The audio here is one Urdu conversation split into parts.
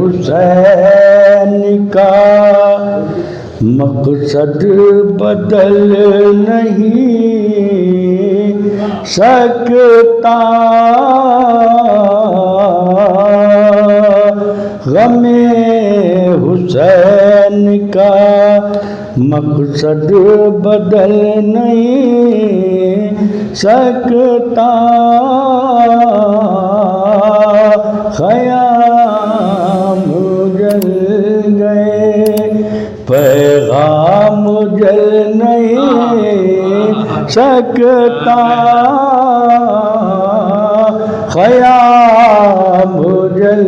حسین کا مقصد بدل نہیں سکتا، غم حسین کا مقصد بدل نہیں سکتا، خیام جل گئے پیغام جل نہیں سکتا، خیام جل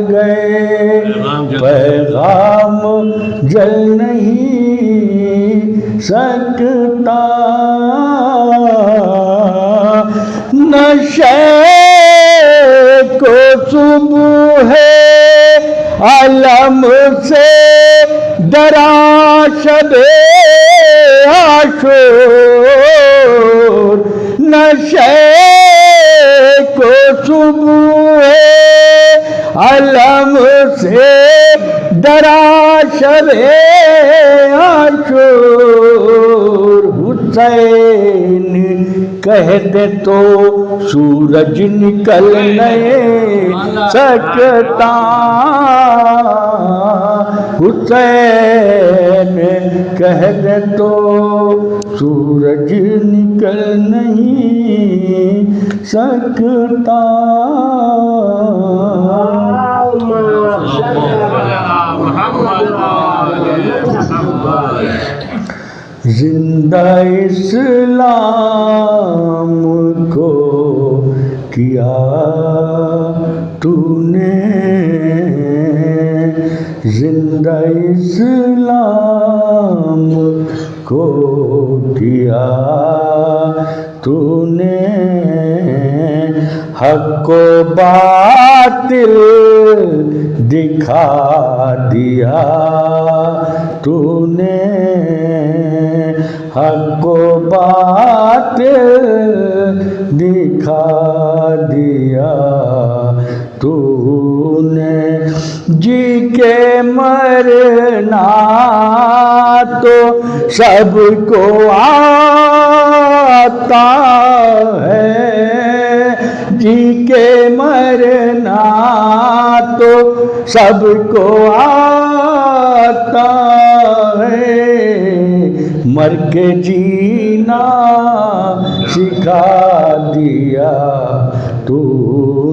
گئے پیغام جل نہیں سکتا، نشے کو صبح علم سے ڈرا شب عاشور، نشے کو صبح علم سے ڈرا شب عاشور، حسین کہہ دے تو سورج نکل نہیں سکتا، حسین کہہ دے تو سورج نکل نہیں سکتا، زندہ اسلام کو کیا تو نے، زندہ اسلام کو کیا تو نے، حق و باطل دکھا دیا تو نے، حق و باطل دکھا دیا تو نے، جی کے مرنا تو سب کو آتا ہے، جی کے مرنا تو سب کو آتا ہے، مر کے جینا سکھا دیا تو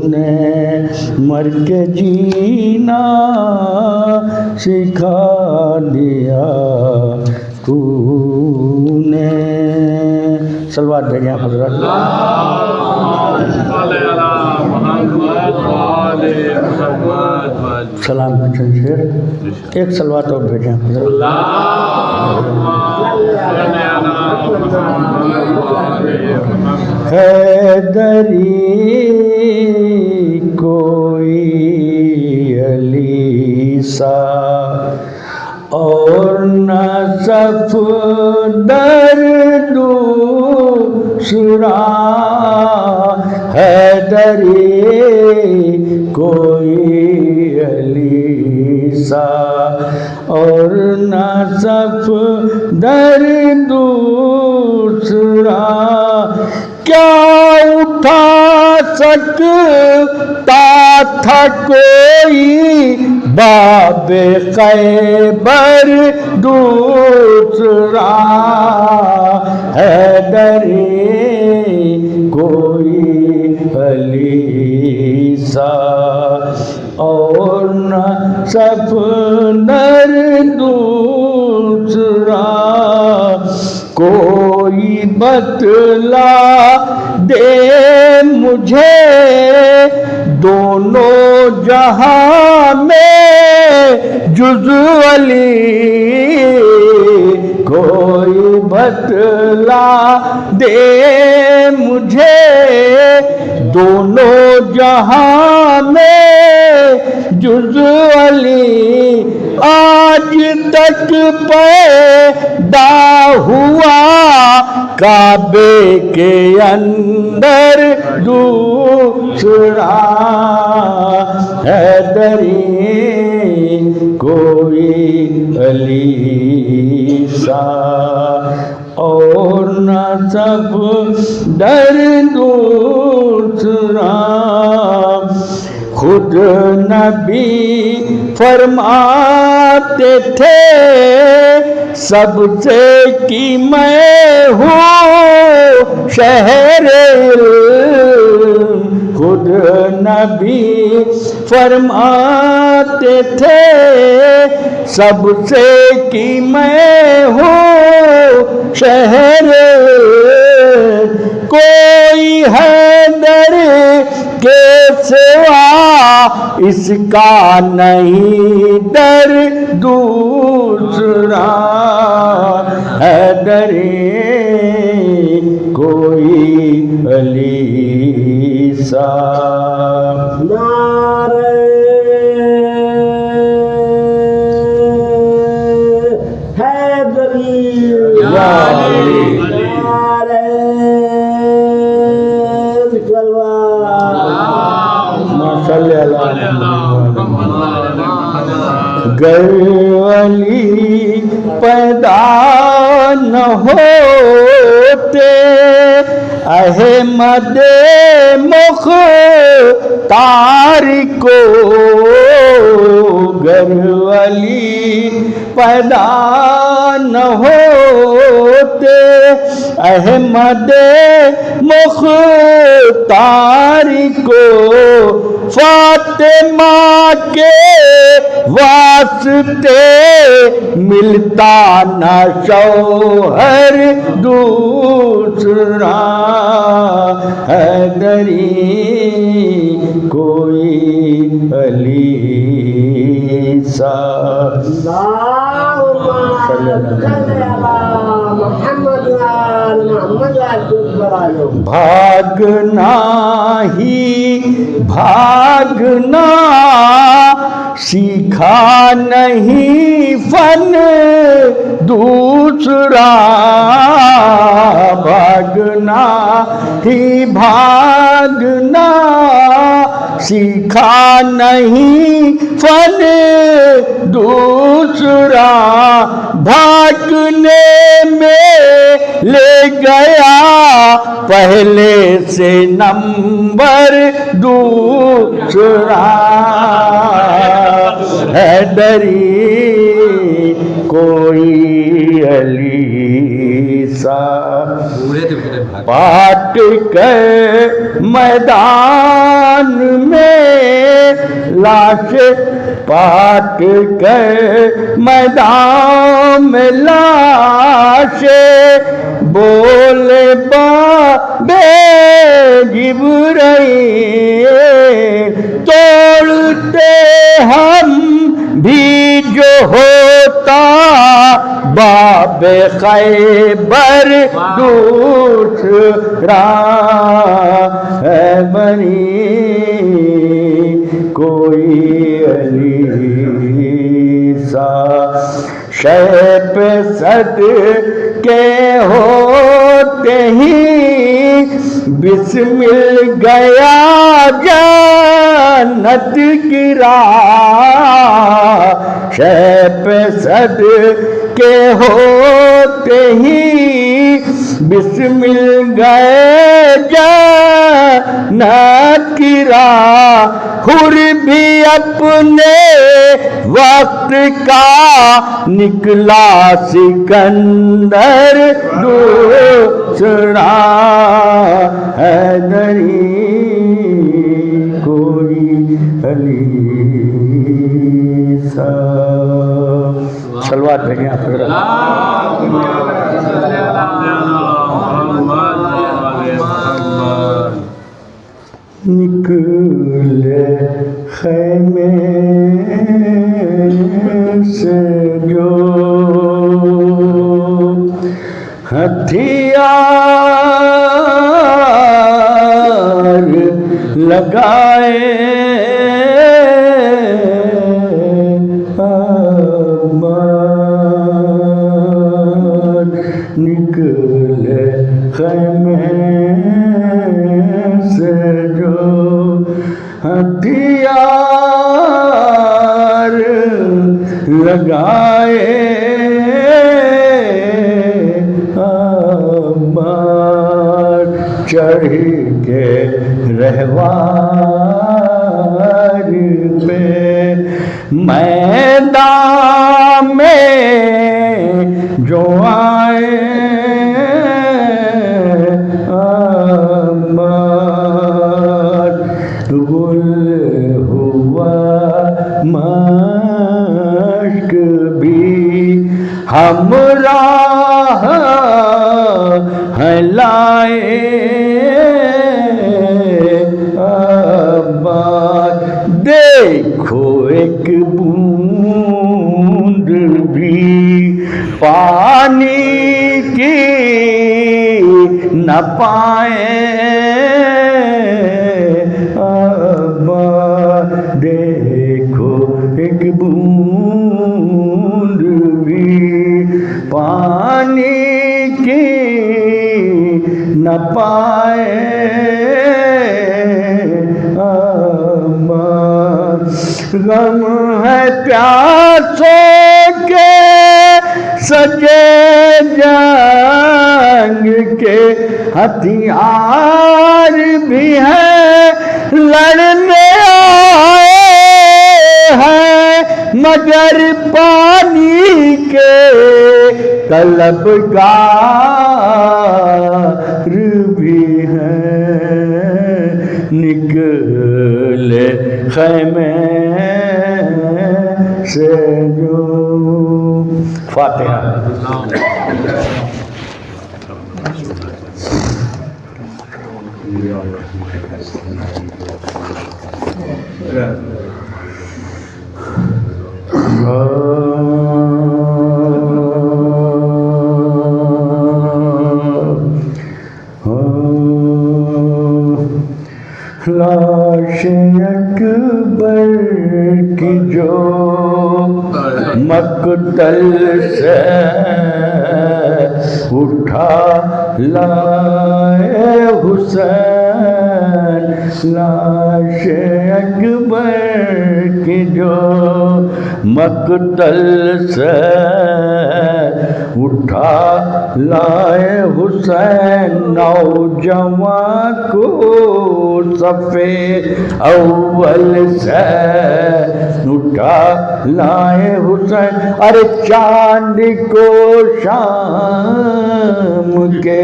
نے، مر کے جینا سکھا دیا تو نے، صلوات بھیجیں حضرت، سلام بچن شیر، ایک صلوات اور بھیجیں حضرت، حیدری کوئی علی سا اور نہ صفدر دوسرا، حیدری کوئی علی سا اور نہ صفدر دوسرا، کیا اٹھا سکتا تھا کوئی باب خیبر دوسرا، حیدری کوئی علی سا اور نہ صفدر دوسرا، کوئی بتلا دے مجھے دونوں جہاں میں جز علی، کوئی بتلا دے مجھے دونوں جہاں میں جز علی آج تک پیدا ہوا کعبے کے اندر دوسرا حیدری کوئی علی سا اور نہ سب در دوسرا خود نبی فرماتے تھے سب سے کہ میں ہوں شہر علم خود نبی فرماتے تھے سب سے کہ میں ہوں شہر کوئی حیدر کے سوا اس کا نہیں در دوسرا حیدری کوئی علی سا نعرہ حیدری یا علی نعرہ صلی گر علی پیدا نہ ہوتے احمد مختار کو گر علی پیدا نہ ہوتے احمد مختار کو فاطمہ کے واسطے ملتا نہ شوہر دوسرا حیدری کوئی علی سا بھاگنا ہی بھاگنا سیکھا نہیں فن دوسرا بھاگنا ہی بھاگنا سیکھا نہیں فن دوسرا بھاگنے میں لے گیا پہلے سے نمبر دوسرا حیدری کوئی علی سا پاٹ کر میدان میں لاش پاٹ کر میدان میں لاش بولے بابے جبرائیل توڑتے ہم بھی جو ہوتا باب خیبر دوسرا ہے بنی کوئی علی سا شہ پہ صد کے ہوتے ہی بسمل گیا جنت کی راہ شہ پہ صد کے ہوتے ہی بسمل گئے جنت کی راہ خور بھی اپنے وقت کا نکلا سکندر دوسرا حیدری کوئی علی سا صلوات بھیجیں آپ نکلے خیمے سے جو ہتھیار لگائے نکلے خیمے سے جو ہتھیار لگائے بار چڑھ کے رہوار پہ میدان میں جو آئے گل ہوا مشک بھی ہمراہ ہے لائے دیکھو ایک بوند بھی پانی کی نہ پائے دیکھو ایک بوند بھی پانی کی نہ پائے غم ہے پیاسوں کے سجے جنگ کے ہتھیار بھی ہیں لڑنے آئے ہیں مگر پانی کے طلبگار بھی ہیں نکلے خیمے سے جو فاتحہ لاش اکبر کی جو مقتل سے اٹھا لائے حسین لاش اکبر کی جو مقتل سے اٹھا لائے حسین نوجوان کو صفے اول سے اٹھا لائے حسین ارے چاند کو شام کے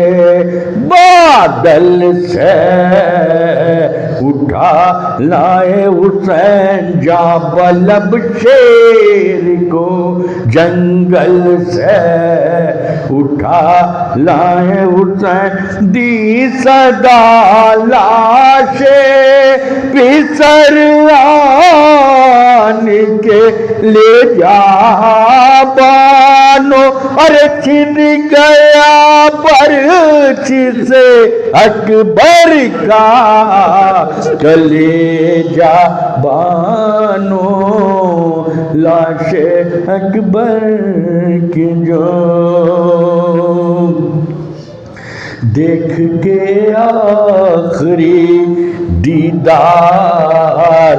بادل سے اٹھا لائے حسین جابلب شیر کو جنگل سے اٹھا لائے حسین دی صدا لاش پسر آن کے لے جا بانو ارے چھن گیا برچی سے اکبر کا کلیجہ بانو لاش اکبر کی جو دیکھ کے آخری دیدار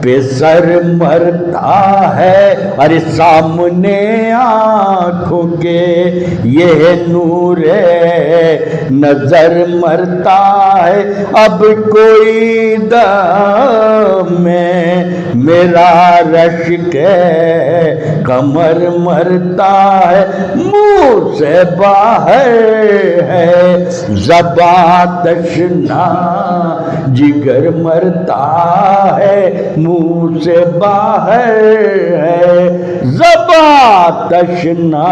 پہ سر مرتا ہے ارے سامنے آنکھوں کے یہ نور نظر مرتا ہے اب کوئی دم میں میرا رش کے کمر مرتا ہے منہ سے باہر ہے زبان تشنا جگر مرتا ہے منہ سے باہر ہے زبان تشنا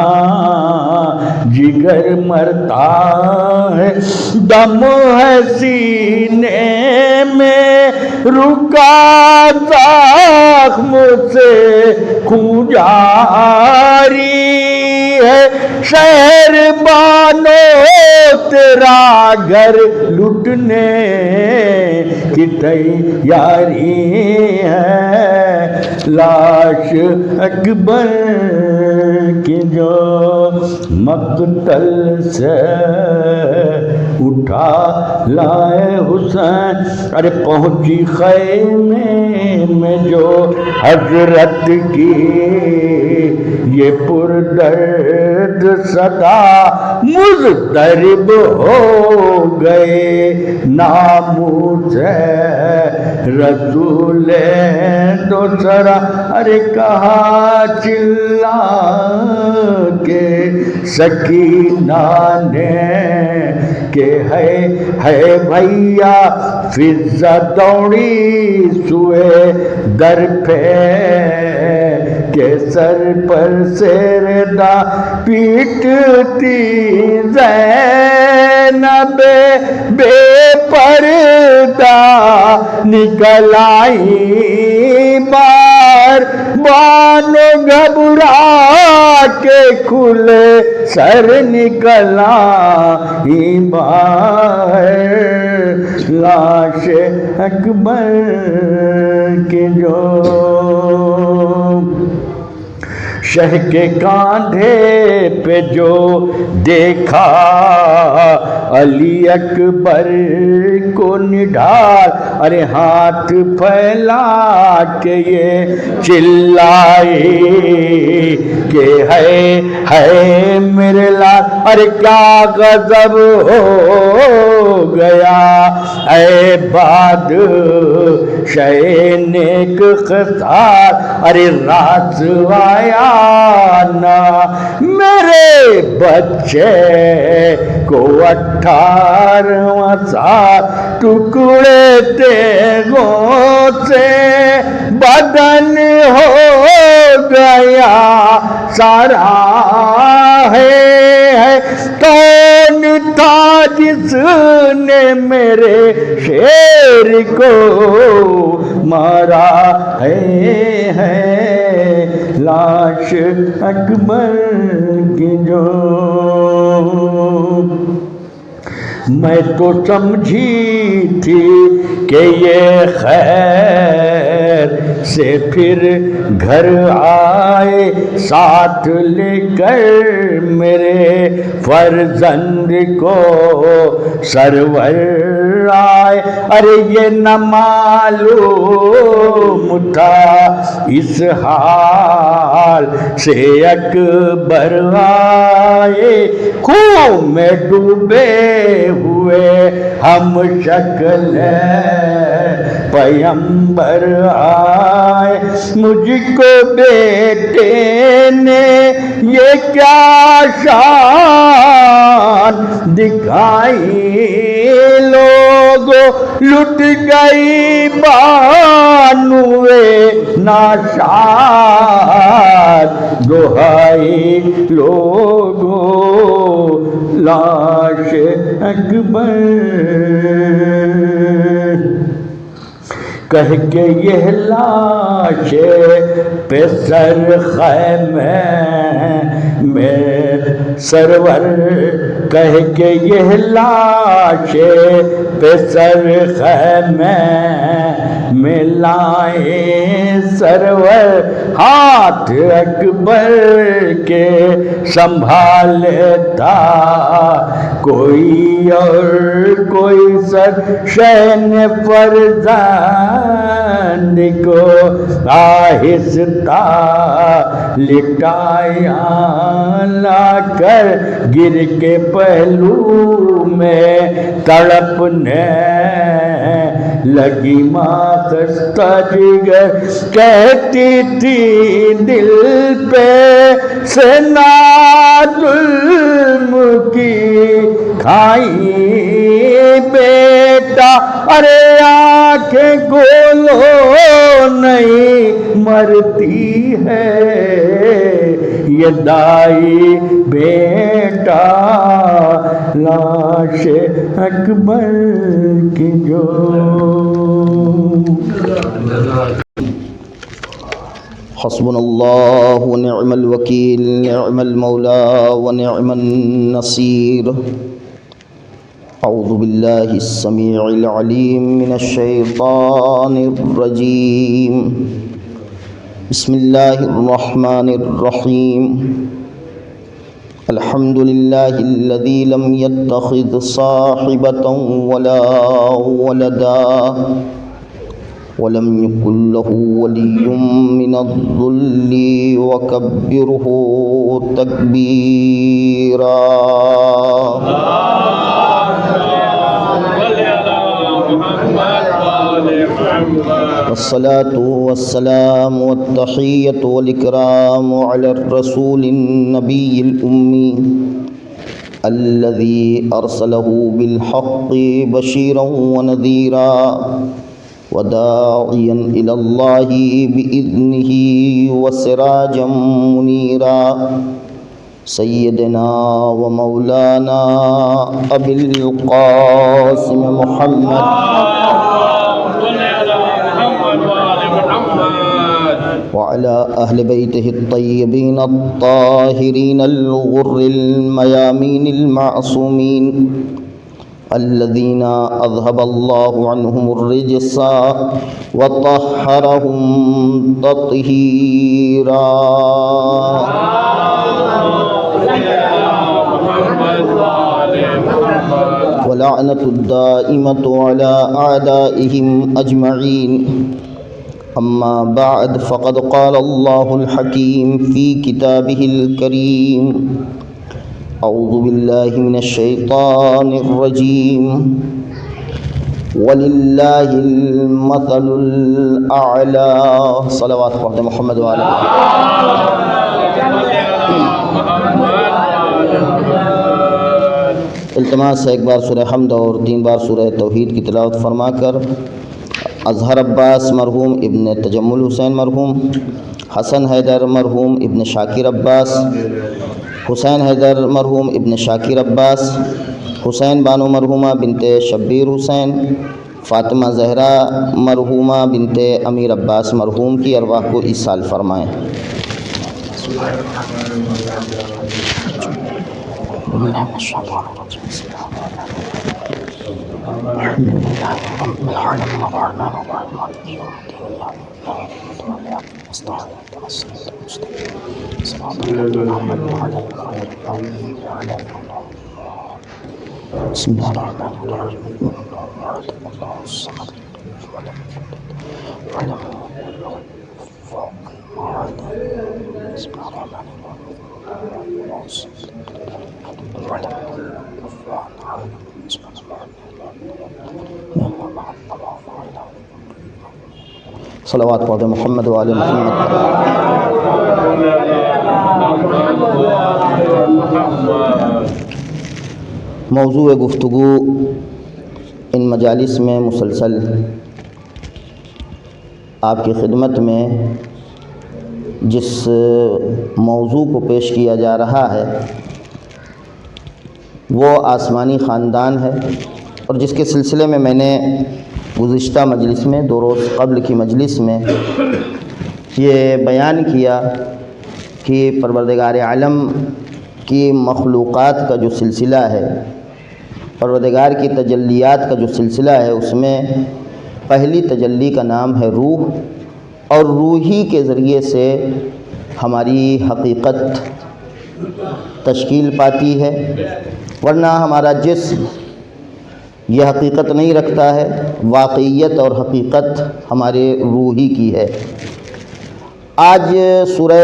جگر مرتا ہے دم ہے سینے میں رکا زخم سے خون جاری ہے شہر بانو تیرا گھر لٹنے کی تیاری ہے، لاش اکبر کی جو مقتل سے اٹھا لائے حسین، ارے پہنچی خیمے میں جو حضرت کی یہ پردرد صدا، مضطرب ہو گئے ناموس رسول دوسرا، ارے کہا چلا کے سکینہ نے کہ ہے بھیا، فضا دوڑی سوئے در پہ کہ سر پر سردہ پیٹتی زینب بے پردہ نکل آئی بار بانو گھبرا کے کھلے سر نکل آئی باہر، لاش اکبر کی جو شہ کے کاندھے پہ جو دیکھا علی اکبر کو نڈھال، ارے ہاتھ پھیلا کے یہ چلائے کہ ہے میرے لال، ارے کیا غضب ہو گیا اے بادشاہ نیک خسار، ارے راز آیا نا میرے بچے کو 18واں سال، ٹکڑے تیغوں سے بدن ہو گیا سارا ہے، کون تھا جس نے میرے شیر کو مارا ہے، لاش اکبر کی جو میں تو سمجھی تھی کہ یہ خیر سے پھر گھر آئے، ساتھ لے کر میرے فرزند کو سرور آئے، ارے یہ نہ معلوم تھا اس حال سے اکبر آئے، خون میں ڈوبے ہوئے ہم شکل پیمبر آئے، مجھ کو بیٹے نے یہ کیا شان دکھائی، لوگوں لٹ گئی بانوے ناشاد، دہائی لوگوں لاش اکبر کہہ کے یہ لاش پہ سر خیمے میں سرور، کہہ کے یہ لاش پہ سر خیمے میں لائے سرور، ہاتھ اکبر کے سنبھالتا کوئی اور کوئی سر شین فرزند کو آہستہ لٹایا لا کر، گر کے پہلو میں تڑپنے لگی ماں خستہ جگر، کہتی تھی دل پہ سے نہ ظلم کی کھائی بیٹا، ارے آنکھیں کھولو نہیں مرتی ہے یہ دائی بیٹا، لاش اکبر کی جو حسبنا اللہ ونعم الوکیل، نعم المولا ونعم النصیر، أعوذ بالله السميع العليم من الشيطان الرجيم بسم الله الرحمن الرحيم الحمد لله الذي لم يتخذ صاحبة ولا ولدا ولم يكن له ولي من الذل وكبره تكبيرا والصلاة والسلام والتحية والإكرام على الرسول النبي الأمي الذي أرسله بالحق بشيرا ونذيرا وداعيا إلى الله بإذنه وسراجا منيرا سيدنا ومولانا أبي القاسم محمد وعلى أهل بيته الطيبين الطاهرين الغر الميامين المعصومين الذين أذهب الله عنهم الرجس وطهرهم تطهيرا ولعنة الدائمة على أعدائهم أجمعين أما بعد فقد قال الله الحكيم في كتابه الكريم أعوذ بالله من الشيطان الرجيم ولله المثل الأعلى صلوات محمد وعلى التماس ہے ایک بار سورہ حمد اور 3 بار سورہ توحید کی تلاوت فرما کر اظہر عباس مرحوم ابن تجمل حسین مرحوم، حسن حیدر مرحوم ابن شاکر عباس، حسین حیدر مرحوم ابن شاکر عباس، حسین بانو مرحومہ بنت شبیر حسین، فاطمہ زہرا مرحومہ بنت امیر عباس مرحوم کی ارواح کو ایصال فرمائیں۔ بسم الله الرحمن الرحيم صلوات پڑھیں محمد و آل محمد۔ موضوع گفتگو ان مجالس میں مسلسل آپ کی خدمت میں جس موضوع کو پیش کیا جا رہا ہے وہ آسمانی خاندان ہے، اور جس کے سلسلے میں میں نے گزشتہ مجلس میں 2 روز قبل کی مجلس میں یہ بیان کیا کہ پروردگار عالم کی مخلوقات کا جو سلسلہ ہے، پروردگار کی تجلیات کا جو سلسلہ ہے، اس میں پہلی تجلی کا نام ہے روح، اور روحی کے ذریعے سے ہماری حقیقت تشکیل پاتی ہے، ورنہ ہمارا جسم یہ حقیقت نہیں رکھتا ہے۔ واقعیت اور حقیقت ہمارے روحی کی ہے۔ آج سورہ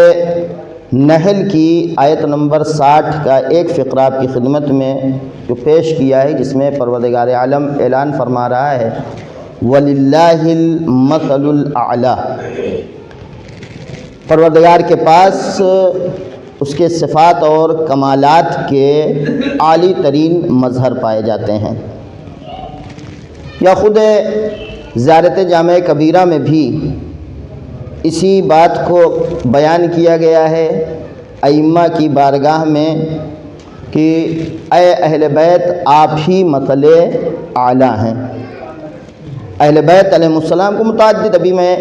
نحل کی آیت نمبر 60 کا ایک فقرہ آپ کی خدمت میں جو پیش کیا ہے، جس میں پروردگار عالم اعلان فرما رہا ہے وَلِلَّهِ الْمَثَلُ الْأَعْلَى، پروردگار کے پاس اس کے صفات اور کمالات کے عالی ترین مظہر پائے جاتے ہیں۔ یا خود زیارت جامع کبیرہ میں بھی اسی بات کو بیان کیا گیا ہے ائمہ کی بارگاہ میں کہ اے اہل بیت آپ ہی مثل اعلیٰ ہیں۔ اہل بیت علیہ السلام کو متعدد ابھی میں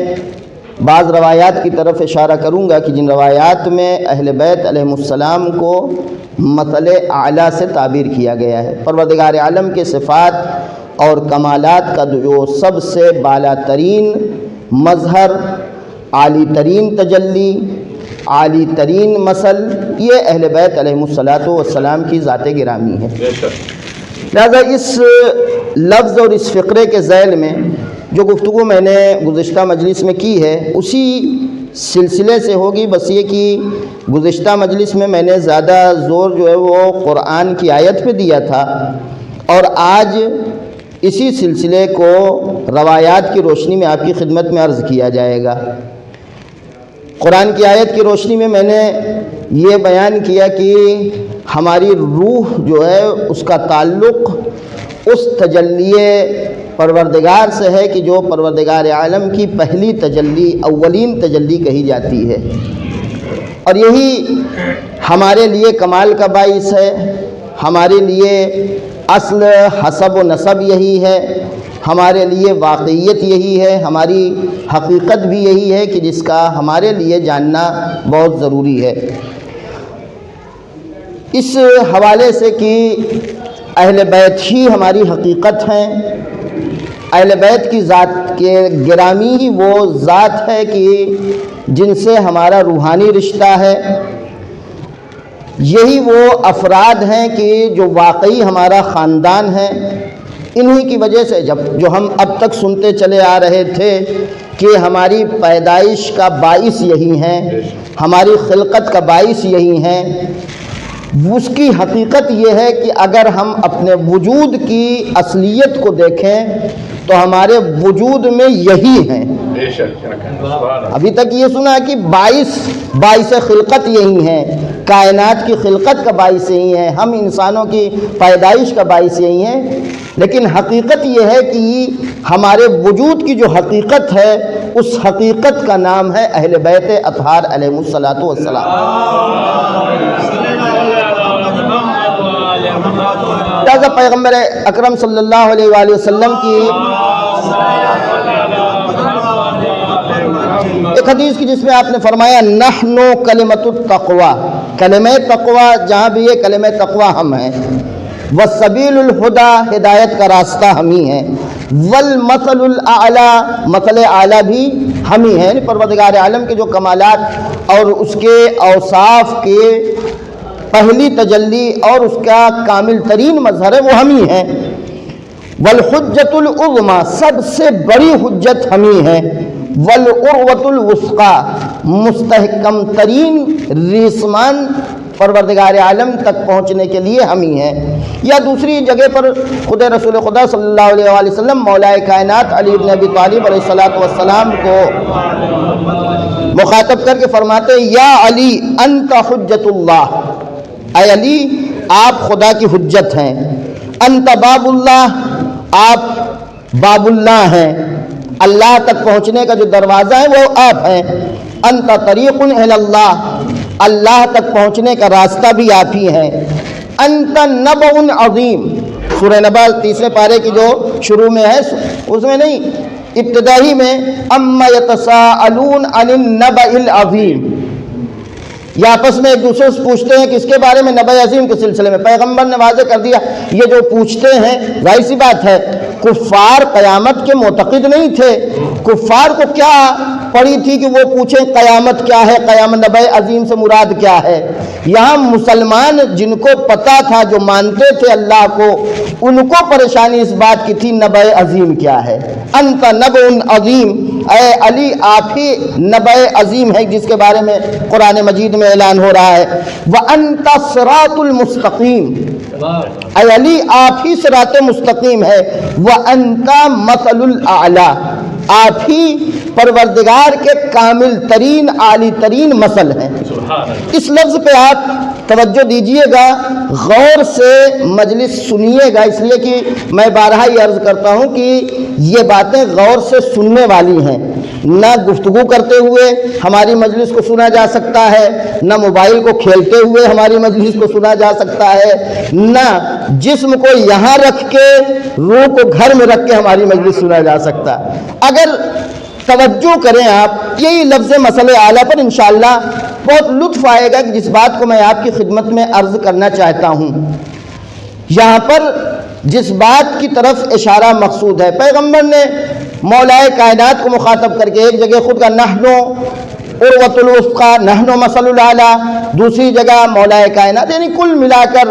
بعض روایات کی طرف اشارہ کروں گا کہ جن روایات میں اہل بیت علیہ السلام کو مثل اعلیٰ سے تعبیر کیا گیا ہے۔ پروردگار عالم کے صفات اور کمالات کا جو سب سے بالا ترین مظہر، عالی ترین تجلی، عالی ترین مثل، یہ اہل بیت علیہ السلام کی ذات گرامی ہے۔ لہذا اس لفظ اور اس فقرے کے ذیل میں جو گفتگو میں نے گزشتہ مجلس میں کی ہے اسی سلسلے سے ہوگی، بس یہ کہ گزشتہ مجلس میں نے زیادہ زور جو ہے وہ قرآن کی آیت پہ دیا تھا، اور آج اسی سلسلے کو روایات کی روشنی میں آپ کی خدمت میں عرض کیا جائے گا۔ قرآن کی آیت کی روشنی میں نے یہ بیان کیا کہ ہماری روح جو ہے اس کا تعلق اس تجلی پروردگار سے ہے کہ جو پروردگار عالم کی پہلی تجلی، اولین تجلی کہی جاتی ہے، اور یہی ہمارے لیے کمال کا باعث ہے، ہمارے لیے اصل حسب و نسب یہی ہے، ہمارے لیے واقعیت یہی ہے، ہماری حقیقت بھی یہی ہے کہ جس کا ہمارے لیے جاننا بہت ضروری ہے۔ اس حوالے سے کہ اہل بیت ہی ہماری حقیقت ہیں، اہل بیت کی ذات کے گرامی ہی وہ ذات ہے کہ جن سے ہمارا روحانی رشتہ ہے، یہی وہ افراد ہیں کہ جو واقعی ہمارا خاندان ہے۔ انہی کی وجہ سے جو ہم اب تک سنتے چلے آ رہے تھے کہ ہماری پیدائش کا باعث یہی ہیں، ہماری خلقت کا باعث یہی ہیں، اس کی حقیقت یہ ہے کہ اگر ہم اپنے وجود کی اصلیت کو دیکھیں تو ہمارے وجود میں یہی ہیں۔ ابھی تک یہ سنا کہ باعث خلقت یہی ہیں، کائنات کی خلقت کا باعث یہی ہے، ہم انسانوں کی پیدائش کا باعث یہی ہیں، لیکن حقیقت یہ ہے کہ ہمارے وجود کی جو حقیقت ہے اس حقیقت کا نام ہے اہل بیت اطہار علیہ السلام۔ لہذا پیغمبر اکرم صلی اللہ علیہ وآلہ وسلم کی ایک حدیث کی جس میں آپ نے فرمایا نحنو کلمۃ التقوی، کلمہ تقوی جہاں بھی یہ کلمہ تقوی ہم ہیں، والسبیل الہدی ہدایت کا راستہ ہم ہی ہیں، والمثل الاعلی مثل اعلیٰ بھی ہم ہی ہیں۔ پروردگار عالم کے جو کمالات اور اس کے اوصاف کے پہلی تجلی اور اس کا کامل ترین مظہر ہے وہ ہم ہی ہیں۔ والحجۃ العظمی سب سے بڑی حجت ہم ہی ہیں، والعروۃ الوثقی مستحکم ترین ریسمان پروردگار عالم تک پہنچنے کے لیے ہم ہی ہیں۔ یا دوسری جگہ پر خود رسول خدا صلی اللہ علیہ وآلہ وسلم مولا کائنات علی بن ابی طالب علیہ السلام کو مخاطب کر کے فرماتے یا علی انت حجت اللہ، اے علی آپ خدا کی حجت ہیں، انت باب اللہ آپ باب اللہ ہیں، اللہ تک پہنچنے کا جو دروازہ ہے وہ آپ ہیں، انت طریق الی اللہ اللہ تک پہنچنے کا راستہ بھی آپ ہی ہیں، انت نبأ عظیم سورہ نبأ تیسرے پارے کی جو شروع میں ہے اس میں نہیں، ابتدائی میں اما یتساءلون عن النبأ العظیم، یہ آپس میں ایک دوسرے سے پوچھتے ہیں کس کے بارے میں؟ نبأ عظیم کے سلسلے میں۔ پیغمبر نے واضح کر دیا یہ جو پوچھتے ہیں ظاہر سی بات ہے کفار قیامت کے معتقد نہیں تھے، کفار کو کیا پڑی تھی کہ وہ پوچھیں قیامت کیا ہے، قیامت نبأ عظیم سے مراد کیا ہے؟ یہاں مسلمان جن کو پتا تھا جو مانتے تھے اللہ کو ان کو پریشانی اس بات کی تھی نبأ عظیم کیا ہے۔ انت نبأ عظیم، اے علی آپ ہی نبأ عظیم ہے جس کے بارے میں قرآن مجید میں اعلان ہو رہا ہے، وَأَنْتَ صِرَاطُ الْمُسْتَقِيمِ، اے علی آپ ہی صراط مستقیم ہے، وَأَنْتَ مَثَلُ الْأَعْلَى آپ ہی پروردگار کے کامل ترین عالی ترین مثل ہیں۔ اس لفظ پہ آپ توجہ دیجئے گا، غور سے مجلس سنیے گا، اس لیے کہ میں بارہا یہ عرض کرتا ہوں کہ یہ باتیں غور سے سننے والی ہیں، نہ گفتگو کرتے ہوئے ہماری مجلس کو سنا جا سکتا ہے، نہ موبائل کو کھیلتے ہوئے ہماری مجلس کو سنا جا سکتا ہے، نہ جسم کو یہاں رکھ کے روح کو گھر میں رکھ کے ہماری مجلس سنا جا سکتا۔ اگر توجہ کریں آپ یہی لفظ مسئلہ اعلیٰ پر انشاءاللہ بہت لطف آئے گا کہ جس بات کو میں آپ کی خدمت میں عرض کرنا چاہتا ہوں. یہاں پر جس بات کی طرف اشارہ مقصود ہے، پیغمبر نے مولا کائنات کو مخاطب کر کے ایک جگہ خود کا نحنو عروۃ الوثقیٰ، نحنو مثل الاعلیٰ، دوسری جگہ مولا کائنات، یعنی کل ملا کر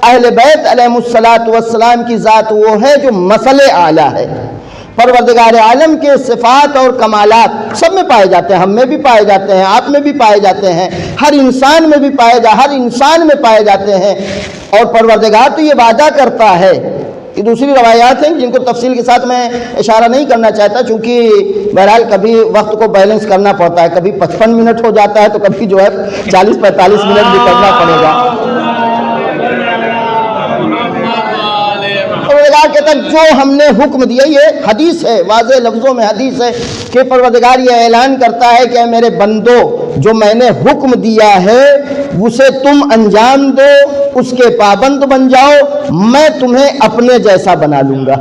اہل بیت علیہم الصلاۃ والسلام کی ذات وہ ہے جو مثل اعلیٰ ہے. پروردگار عالم کے صفات اور کمالات سب میں پائے جاتے ہیں، ہم میں بھی پائے جاتے ہیں، آپ میں بھی پائے جاتے ہیں، ہر انسان میں بھی ہر انسان میں پائے جاتے ہیں. اور پروردگار تو یہ وعدہ کرتا ہے، یہ دوسری روایات ہیں جن کو تفصیل کے ساتھ میں اشارہ نہیں کرنا چاہتا، چونکہ بہرحال کبھی وقت کو بیلنس کرنا پڑتا ہے، کبھی 55 منٹ ہو جاتا ہے تو کبھی جو ہے 40-45 منٹ بھی کرنا پڑے گا. پروردگار کہتا ہے جو ہم نے حکم دیا، یہ حدیث ہے، واضح لفظوں میں حدیث ہے کہ پروردگار یہ اعلان کرتا ہے کہ اے میرے بندو، جو میں نے حکم دیا ہے اسے تم انجام دو، اس کے پابند بن جاؤ، میں تمہیں اپنے جیسا بنا لوں گا.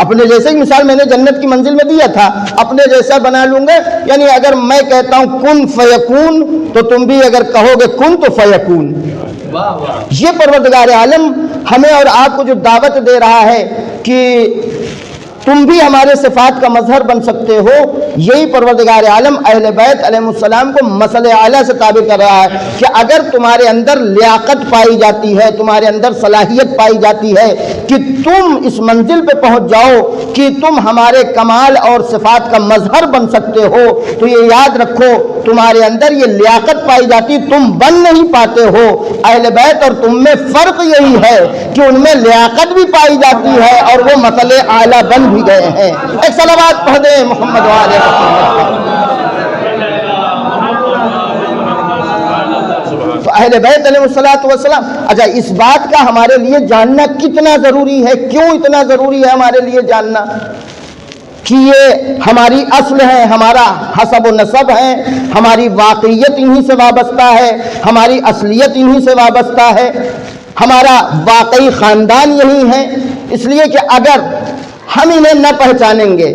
اپنے جیسے کی مثال میں نے جنت کی منزل میں دیا تھا، اپنے جیسا بنا لوں گا، یعنی اگر میں کہتا ہوں کن فیکون تو تم بھی اگر کہو گے کن تو فیکون. یہ پروردگار عالم ہمیں اور آپ کو جو دعوت دے رہا ہے کہ تم بھی ہمارے صفات کا مظہر بن سکتے ہو، یہی پروردگار عالم اہل بیت علیہ السلام کو مثل اعلیٰ سے تعبیر کر رہا ہے کہ اگر تمہارے اندر لیاقت پائی جاتی ہے، تمہارے اندر صلاحیت پائی جاتی ہے کہ تم اس منزل پہ پہنچ جاؤ کہ تم ہمارے کمال اور صفات کا مظہر بن سکتے ہو، تو یہ یاد رکھو تمہارے اندر یہ لیاقت پائی جاتی، تم بن نہیں پاتے ہو. اہل بیت اور تم میں فرق یہی ہے کہ ان میں لیاقت بھی پائی جاتی ہے اور وہ مثل اعلیٰ بن بھی گئے ہیں. ایک صلوات پڑھ دیں محمد وآل محمد. تو اہل بیت علیہ الصلوۃ والسلام، اچھا اس بات کا ہمارے لیے جاننا کتنا ضروری ہے، کیوں اتنا ضروری ہے ہمارے لیے جاننا کہ یہ ہماری اصل ہے، ہمارا حسب و نسب ہے، ہماری واقعیت انہی سے وابستہ ہے، ہماری اصلیت انہی سے وابستہ ہے، ہمارا واقعی خاندان یہی ہے. اس لیے کہ اگر ہم انہیں نہ پہچانیں گے،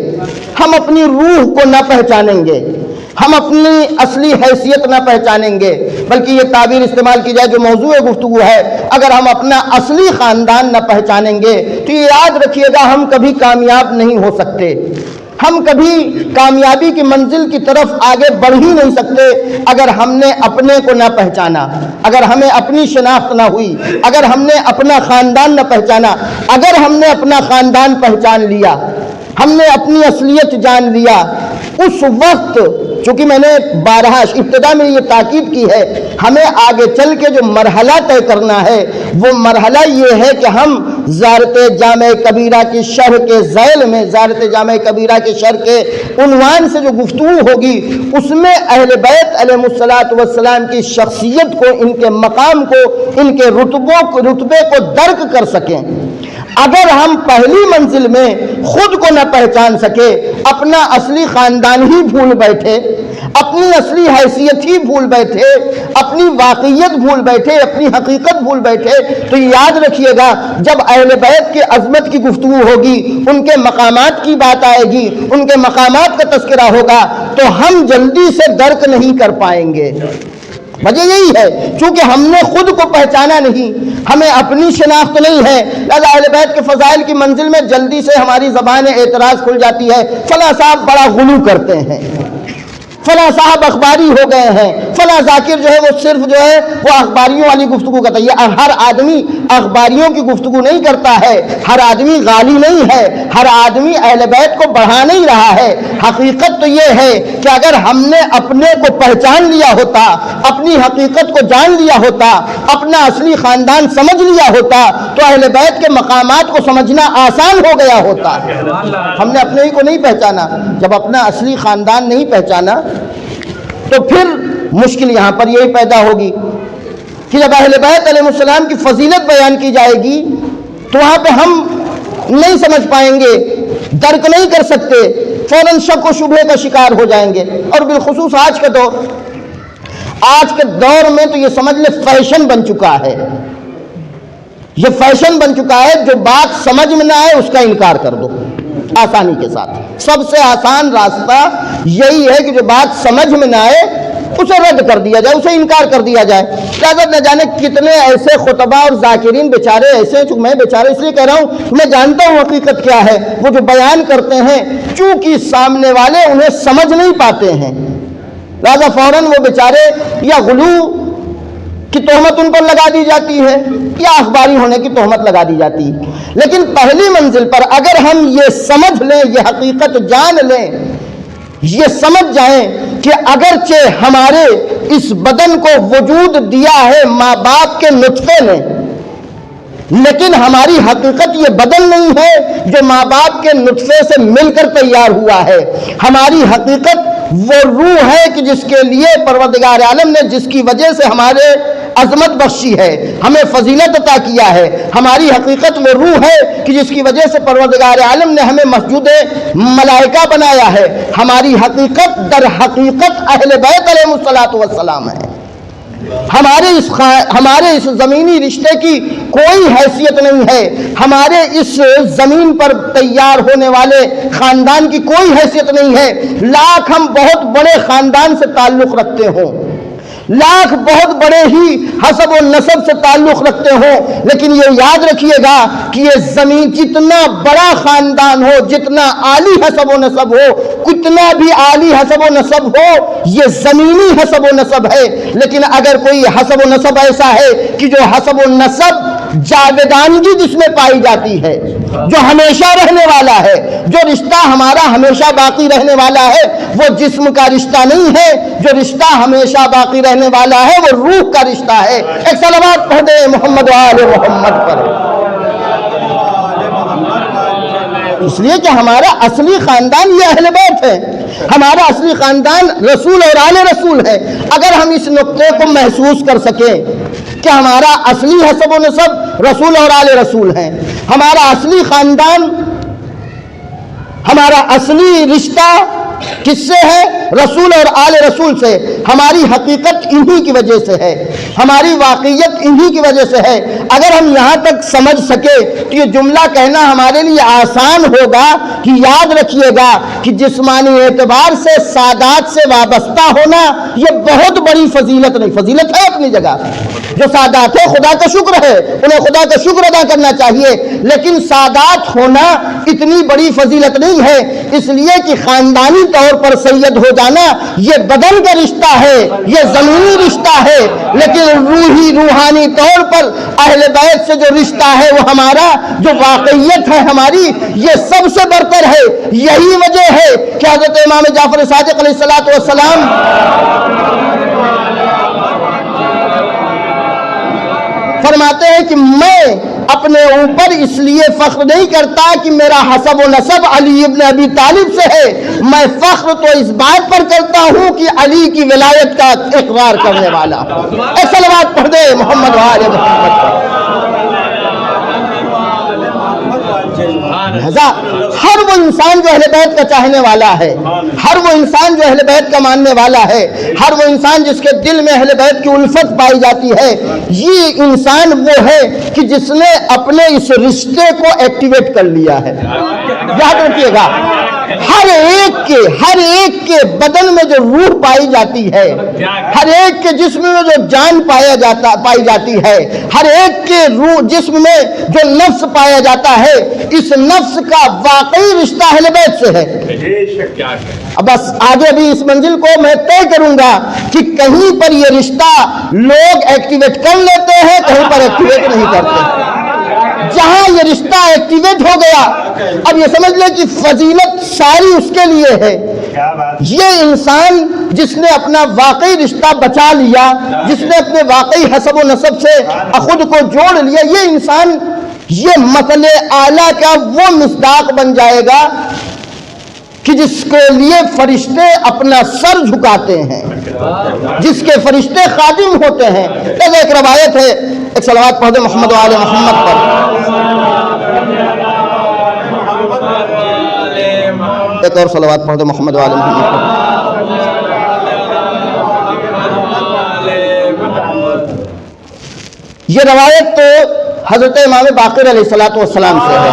ہم اپنی روح کو نہ پہچانیں گے، ہم اپنی اصلی حیثیت نہ پہچانیں گے، بلکہ یہ تعبیر استعمال کی جائے جو موضوع گفتگو ہے، اگر ہم اپنا اصلی خاندان نہ پہچانیں گے تو یہ یاد رکھیے گا ہم کبھی کامیاب نہیں ہو سکتے، ہم کبھی کامیابی کی منزل کی طرف آگے بڑھ ہی نہیں سکتے اگر ہم نے اپنے کو نہ پہچانا، اگر ہمیں اپنی شناخت نہ ہوئی، اگر ہم نے اپنا خاندان نہ پہچانا. اگر ہم نے اپنا خاندان پہچان لیا، ہم نے اپنی اصلیت جان لیا، اس وقت چونکہ میں نے بارہا ابتدا میں یہ تاکید کی ہے، ہمیں آگے چل کے جو مرحلہ طے کرنا ہے وہ مرحلہ یہ ہے کہ ہم زیارت جامع کبیرہ کی شرح کے ذیل میں، زیارت جامع کبیرہ کے شرح کے عنوان سے جو گفتگو ہوگی اس میں اہل بیت علیہ الصلوۃ والسلام کی شخصیت کو، ان کے مقام کو، ان کے رتبے کو درک کر سکیں. اگر ہم پہلی منزل میں خود کو نہ پہچان سکے، اپنا اصلی خاندان ہی بھول بیٹھے، اپنی اصلی حیثیت ہی بھول بیٹھے، اپنی واقعیت بھول بیٹھے، اپنی حقیقت بھول بیٹھے، تو یاد رکھیے گا جب اہل بیت کی عظمت کی گفتگو ہوگی، ان کے مقامات کی بات آئے گی، ان کے مقامات کا تذکرہ ہوگا تو ہم جلدی سے درک نہیں کر پائیں گے. وجہ یہی ہے چونکہ ہم نے خود کو پہچانا نہیں، ہمیں اپنی شناخت نہیں ہے، لہذا اہل بیت کے فضائل کی منزل میں جلدی سے ہماری زبان اعتراض کھل جاتی ہے. فلاں صاحب بڑا غلو کرتے ہیں، فلاں صاحب اخباری ہو گئے ہیں، فلاں ذاکر جو ہے وہ صرف جو ہے وہ اخباریوں والی گفتگو کرتا ہے. یہ ہر آدمی اخباریوں کی گفتگو نہیں کرتا ہے، ہر آدمی غالی نہیں ہے، ہر آدمی اہل بیت کو بڑھا نہیں رہا ہے. حقیقت تو یہ ہے کہ اگر ہم نے اپنے کو پہچان لیا ہوتا، اپنی حقیقت کو جان لیا ہوتا، اپنا اصلی خاندان سمجھ لیا ہوتا تو اہل بیت کے مقامات کو سمجھنا آسان ہو گیا ہوتا. ہم نے اپنے ہی کو نہیں پہچانا. جب اپنا اصلی خاندان نہیں پہچانا تو پھر مشکل یہاں پر یہی پیدا ہوگی کہ جب اہل بیت علیہ السلام کی فضیلت بیان کی جائے گی تو وہاں پہ ہم نہیں سمجھ پائیں گے، درک نہیں کر سکتے، فوراً شک و شبہے کا شکار ہو جائیں گے. اور بالخصوص آج کے دور میں تو یہ سمجھ لے فیشن بن چکا ہے، یہ فیشن بن چکا ہے جو بات سمجھ میں نہ آئے اس کا انکار کر دو. آسانی کے ساتھ۔ سب سے آسان راستہ یہی ہے کہ جو بات سمجھ میں نہ آئے اسے رد کر دیا جائے، اسے انکار کر دیا جائے۔ لہٰذا نہ جانے کتنے ایسے خطبہ اور ذاکرین بیچارے ایسے ہیں، میں بیچارے اس لیے کہہ رہا ہوں میں جانتا ہوں حقیقت کیا ہے، وہ جو بیان کرتے ہیں چونکہ سامنے والے انہیں سمجھ نہیں پاتے ہیں، لہٰذا فوراً وہ بیچارے یا غلو کی تہمت ان پر لگا دی جاتی ہے یا اخباری ہونے کی تہمت لگا دی جاتی ہے۔ لیکن پہلی منزل پر اگر ہم یہ سمجھ لیں، یہ حقیقت جان لیں، یہ سمجھ جائیں کہ اگرچہ ہمارے اس بدن کو وجود دیا ہے ماں باپ کے نطفے نے، لیکن ہماری حقیقت یہ بدن نہیں ہے جو ماں باپ کے نطفے سے مل کر تیار ہوا ہے۔ ہماری حقیقت وہ روح ہے کہ جس کے لیے پروردگار عالم نے، جس کی وجہ سے ہمارے عظمت بخشی ہے، ہمیں فضیلت عطا کیا ہے۔ ہماری حقیقت وہ روح ہے کہ جس کی وجہ سے پروردگار عالم نے ہمیں مسجود ملائکہ بنایا ہے۔ ہماری حقیقت در حقیقت اہل بیت علیہ الصلوۃ والسلام ہے۔ ہمارے اس زمینی رشتے کی کوئی حیثیت نہیں ہے، ہمارے اس زمین پر تیار ہونے والے خاندان کی کوئی حیثیت نہیں ہے۔ لاکھ ہم بہت بڑے خاندان سے تعلق رکھتے ہوں، لاکھ بہت بڑے ہی حسب و نسب سے تعلق رکھتے ہوں، لیکن یہ یاد رکھیے گا کہ یہ زمین جتنا بڑا خاندان ہو، جتنا عالی حسب و نسب ہو، کتنا بھی عالی حسب و نسب ہو، یہ زمینی حسب و نسب ہے۔ لیکن اگر کوئی حسب و نسب ایسا ہے کہ جو حسب و نسب جاودانگی جس میں پائی جاتی ہے، جو ہمیشہ رہنے والا ہے، جو رشتہ ہمارا ہمیشہ باقی رہنے والا ہے، وہ جسم کا رشتہ نہیں ہے، جو رشتہ ہمیشہ باقی رہنے والا ہے وہ روح کا رشتہ ہے۔ ایک صلوات پڑھ دیں محمد و آل محمد پر۔ اس لیے کہ ہمارا اصلی خاندان یہ اہل بیت ہے، ہمارا اصلی خاندان رسول اور آل رسول ہے۔ اگر ہم اس نقطے کو محسوس کر سکیں کہ ہمارا اصلی حسب و نسب رسول اور آل رسول ہیں، ہمارا اصلی خاندان، ہمارا اصلی رشتہ کس سے ہے؟ رسول اور آل رسول سے۔ ہماری حقیقت انہی کی وجہ سے ہے، ہماری واقعیت انہی کی وجہ سے ہے۔ اگر ہم یہاں تک سمجھ سکے تو یہ جملہ کہنا ہمارے لیے آسان ہوگا کہ یاد رکھیے گا کہ جسمانی اعتبار سے سادات سے وابستہ ہونا یہ بہت بڑی فضیلت نہیں، فضیلت ہے اپنی جگہ، جو سادات ہے خدا کا شکر ہے، انہیں خدا کا شکر ادا کرنا چاہیے، لیکن سادات ہونا اتنی بڑی فضیلت نہیں ہے، اس لیے کہ خاندانی طور پر سید ہو جانا یہ بدن کا رشتہ ہے، یہ زمینی رشتہ ہے، لیکن روحی روحانی طور پر اہل بیت سے جو رشتہ ہے وہ ہمارا، جو واقعیت ہے ہماری، یہ سب سے برتر ہے۔ یہی وجہ ہے کہ حضرت امام جعفر صادق علیہ الصلوۃ والسلام فرماتے ہیں کہ میں اپنے اوپر اس لیے فخر نہیں کرتا کہ میرا حسب و نسب علی ابن ابی طالب سے ہے، میں فخر تو اس بات پر کرتا ہوں کہ علی کی ولایت کا اقرار کرنے والا ہوں۔ اے صلوات پڑھ دے محمد و آل محمد۔ لہذا ہر وہ انسان جو اہل بیت کا چاہنے والا ہے، ہر وہ انسان جو اہل بیت کا ماننے والا ہے، ہر وہ انسان جس کے دل میں اہل بیت کی الفت پائی جاتی ہے، یہ انسان وہ ہے کہ جس نے اپنے اس رشتے کو ایکٹیویٹ کر لیا ہے۔ یاد رکھیے گا ہر ایک کے بدن میں جو روح پائی جاتی ہے، ہر ایک کے جسم میں جو جان پائی جاتی ہے، ہر ایک کے روح جسم میں جو نفس پایا جاتا ہے، اس نفس کا واقعی رشتہ اہل بیت سے ہے۔ اب بس آگے بھی اس منزل کو میں طے کروں گا کہ کہیں پر یہ رشتہ لوگ ایکٹیویٹ کر لیتے ہیں، کہیں پر ایکٹیویٹ نہیں کرتے۔ جہاں یہ رشتہ ایکٹیویٹ ہو گیا، اب یہ سمجھ لیں کہ فضیلت ساری اس کے لیے ہے۔ یہ انسان جس نے اپنا واقعی رشتہ بچا لیا، جس نے اپنے واقعی حسب و نسب سے خود کو جوڑ لیا، یہ انسان یہ مثل اعلیٰ کا وہ مصداق بن جائے گا کہ جس کے لیے فرشتے اپنا سر جھکاتے ہیں، جس کے فرشتے خادم ہوتے ہیں۔ ایک روایت ہے، ایک صلوات پڑھ دے محمد و آل محمد پر۔ ایک اور صلوات پڑھ دے محمد و آل محمد پر۔ یہ روایت تو حضرت امام باقر علیہ الصلوۃ والسلام سے ہے۔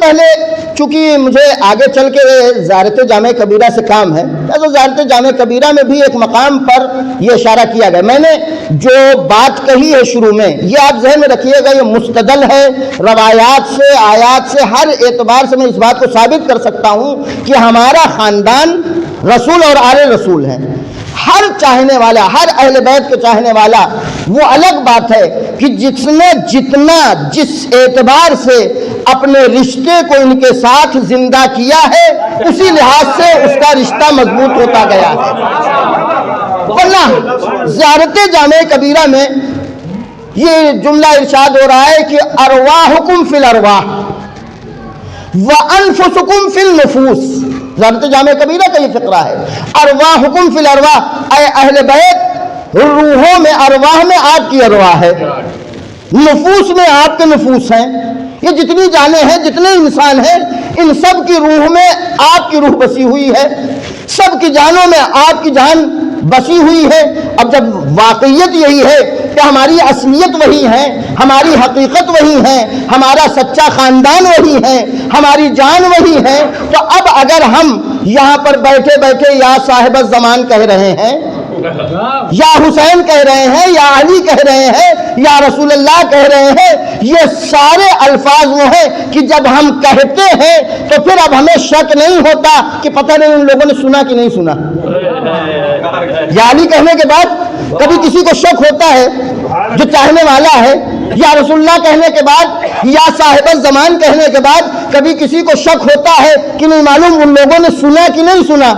پہلے چونکہ مجھے آگے چل کے زیارت جامع کبیرہ سے کام ہے، تو زیارت جامع کبیرہ میں بھی ایک مقام پر یہ اشارہ کیا گیا. میں نے جو بات کہی ہے شروع میں، یہ آپ ذہن میں رکھیے گا، یہ مستدل ہے روایات سے، آیات سے، ہر اعتبار سے میں اس بات کو ثابت کر سکتا ہوں کہ ہمارا خاندان رسول اور آل رسول ہیں. ہر چاہنے والا، ہر اہل بیت کے چاہنے والا، وہ الگ بات ہے کہ جس نے جتنا جس اعتبار سے اپنے رشتے کو ان کے ساتھ زندہ کیا ہے، اسی لحاظ سے اس کا رشتہ مضبوط ہوتا گیا ہے. ورنہ زیارت جامع کبیرہ میں یہ جملہ ارشاد ہو رہا ہے کہ ارواحکم فی الارواح وانفسکم فی النفوس. زیارت جامع کبیرہ کا یہ فقرہ ہے. ارواحکم فی الارواح، اے اہل بیت، روحوں میں، ارواح میں آپ کی ارواح ہے، نفوس میں آپ کے نفوس ہیں. یہ جتنی جانیں ہیں، جتنے انسان ہیں، ان سب کی روح میں آپ کی روح بسی ہوئی ہے، سب کی جانوں میں آپ کی جان بسی ہوئی ہے. اب جب واقعیت یہی ہے کہ ہماری اصلیت وہی ہے، ہماری حقیقت وہی ہے، ہمارا سچا خاندان وہی ہے، ہماری جان وہی ہے، تو اب اگر ہم یہاں پر بیٹھے بیٹھے یا صاحب الزمان کہہ رہے ہیں، یا حسین کہہ رہے ہیں، یا علی کہہ رہے ہیں، یا رسول اللہ کہہ رہے ہیں، یہ سارے الفاظ وہ ہیں کہ جب ہم کہتے ہیں تو پھر اب ہمیں شک نہیں ہوتا کہ پتہ نہیں ان لوگوں نے سنا کہ نہیں سنا. یا علی کہنے کے بعد کبھی کسی کو شک ہوتا ہے جو چاہنے والا ہے، یا رسول اللہ کہنے کے بعد، یا صاحب الزمان کہنے کے بعد کبھی کسی کو شک ہوتا ہے کہ نہیں معلوم ان لوگوں نے سنا کہ نہیں سنا.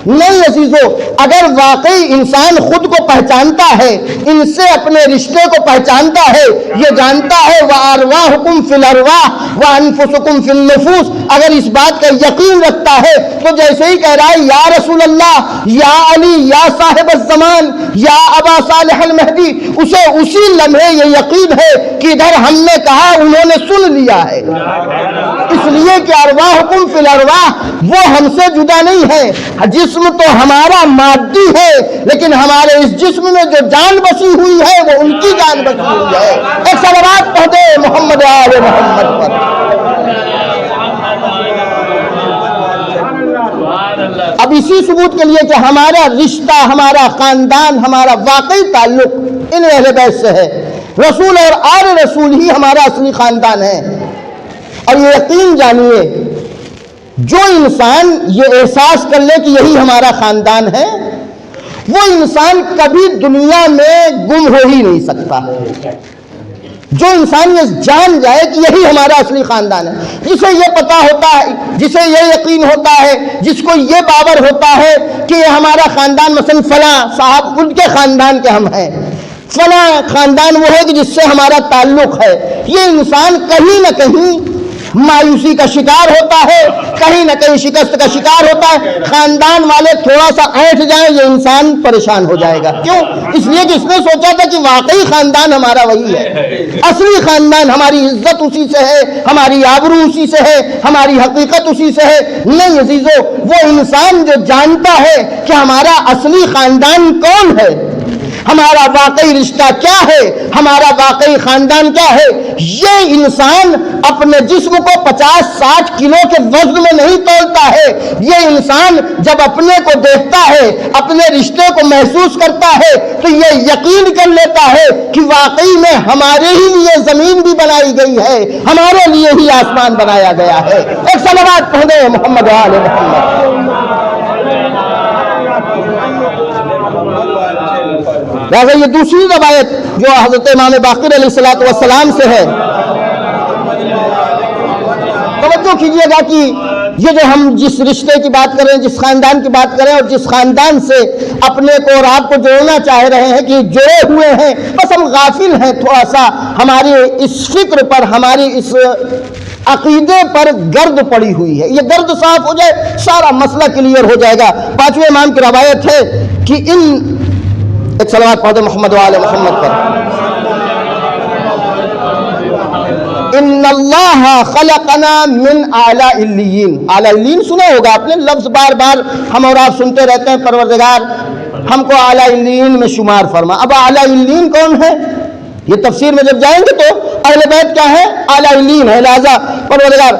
نہیں عزیزو، اگر واقعی انسان خود کو پہچانتا ہے، ان سے اپنے رشتے کو پہچانتا ہے، یہ جانتا ہے وَأَرْوَاحُكُمْ فِي الْأَرْوَاحِ وَأَنفُسُكُمْ فِي النُّفُوسِ، اگر اس بات کا یقین رکھتا ہے تو جیسے ہی کہہ رہا ہے یا رسول اللہ، یا علی، یا صاحب الزمان، یا ابا صالح المہدی، اسے اسی لمحے یہ یقین ہے کہ ادھر ہم نے کہا انہوں نے سن لیا ہے. اس لیے کہ ارواحکم فی الارواح وہ ہم سے جدا نہیں ہے. جسم تو ہمارا مادی ہے، لیکن ہمارے اس جسم میں جو جان بسی ہوئی ہے وہ ان کی جان بسی ہوئی ہے. ایک صلوات پڑھ دے محمد آل محمد پر. اب اسی ثبوت کے لیے کہ ہمارا رشتہ، ہمارا خاندان، ہمارا واقعی تعلق ان اہل بیت سے ہے، رسول اور آل رسول ہی ہمارا اصلی خاندان ہے. اور یہ یقین جانیے، جو انسان یہ احساس کر لے کہ یہی ہمارا خاندان ہے، وہ انسان کبھی دنیا میں گم ہو ہی نہیں سکتا. جو انسان یہ جان جائے کہ یہی ہمارا اصلی خاندان ہے، جسے یہ پتا ہوتا ہے، جسے یہ یقین ہوتا ہے، جس کو یہ باور ہوتا ہے کہ یہ ہمارا خاندان، مثلا فلاں صاحب ان کے خاندان کے ہم ہیں، فلاں خاندان وہ ہے کہ جس سے ہمارا تعلق ہے، یہ انسان کہیں نہ کہیں مایوسی کا شکار ہوتا ہے، کہیں نہ کہیں شکست کا شکار ہوتا ہے. خاندان والے تھوڑا سا اینٹھ جائیں، یہ انسان پریشان ہو جائے گا. کیوں؟ اس لیے کہ اس نے سوچا تھا کہ واقعی خاندان ہمارا وہی ہے، اصلی خاندان، ہماری عزت اسی سے ہے، ہماری آبرو اسی سے ہے، ہماری حقیقت اسی سے ہے. نہیں عزیزو، وہ انسان جو جانتا ہے کہ ہمارا اصلی خاندان کون ہے، ہمارا واقعی رشتہ کیا ہے، ہمارا واقعی خاندان کیا ہے، یہ انسان اپنے جسم کو 50-60 کلو کے وزن میں نہیں تولتا ہے. یہ انسان جب اپنے کو دیکھتا ہے، اپنے رشتے کو محسوس کرتا ہے، تو یہ یقین کر لیتا ہے کہ واقعی میں ہمارے ہی لیے زمین بھی بنائی گئی ہے، ہمارے لیے ہی آسمان بنایا گیا ہے. ایک صلوات پڑھیں محمد آل محمد. لہٰذا یہ دوسری روایت جو حضرت امام باقر علیہ الصلوۃ والسلام سے ہے، توجہ کیجئے گا کہ یہ جو ہم جس رشتے کی بات کریں، جس خاندان کی بات کریں، اور جس خاندان سے اپنے کو اور آپ کو جوڑنا چاہ رہے ہیں کہ جڑے ہوئے ہیں، بس ہم غافل ہیں تھوڑا سا ہماری اس فکر پر، ہماری اس عقیدے پر گرد پڑی ہوئی ہے. یہ گرد صاف ہو جائے، سارا مسئلہ کلیئر ہو جائے گا. پانچویں امام کی روایت ہے کہ ایک صلوات پڑھ دے محمد و آل محمد پر. ان اللہ خلقنا من اعلی علیین. اعلی علیین سنا ہوگا آپ نے، لفظ بار بار ہم اور آپ سنتے رہتے ہیں، پروردگار ہم کو اعلی علیین میں شمار فرما. اب اعلی علیین کون ہے؟ یہ تفسیر میں جب جائیں گے تو اہل بیت کیا ہے؟ اعلی علیین ہے. لہذا پروردگار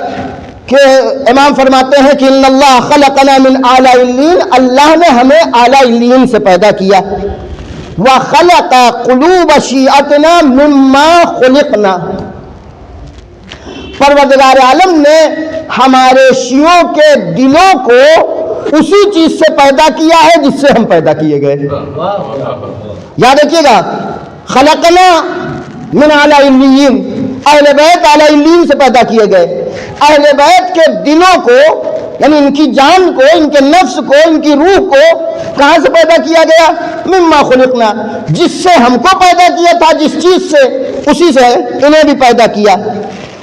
کہ امام فرماتے ہیں کہ ان اللہ خلقنا من اعلی علین، اللہ نے ہمیں اعلی علین سے پیدا کیا. وخلق قلوب شیعتنا مما خلقنا، پروردگار عالم نے ہمارے شیعوں کے دلوں کو اسی چیز سے پیدا کیا ہے جس سے ہم پیدا کیے گئے. یاد رکھیے گا، خلقنا من اعلی علین، اہل بیت اعلی علین سے پیدا کیے گئے. اہل بیت کے دلوں کو، یعنی ان کی جان کو، ان کے نفس کو، ان کی روح کو کہاں سے پیدا کیا گیا؟ مما خلقنا، جس سے ہم کو پیدا کیا تھا، جس چیز سے، اسی سے انہیں بھی پیدا کیا.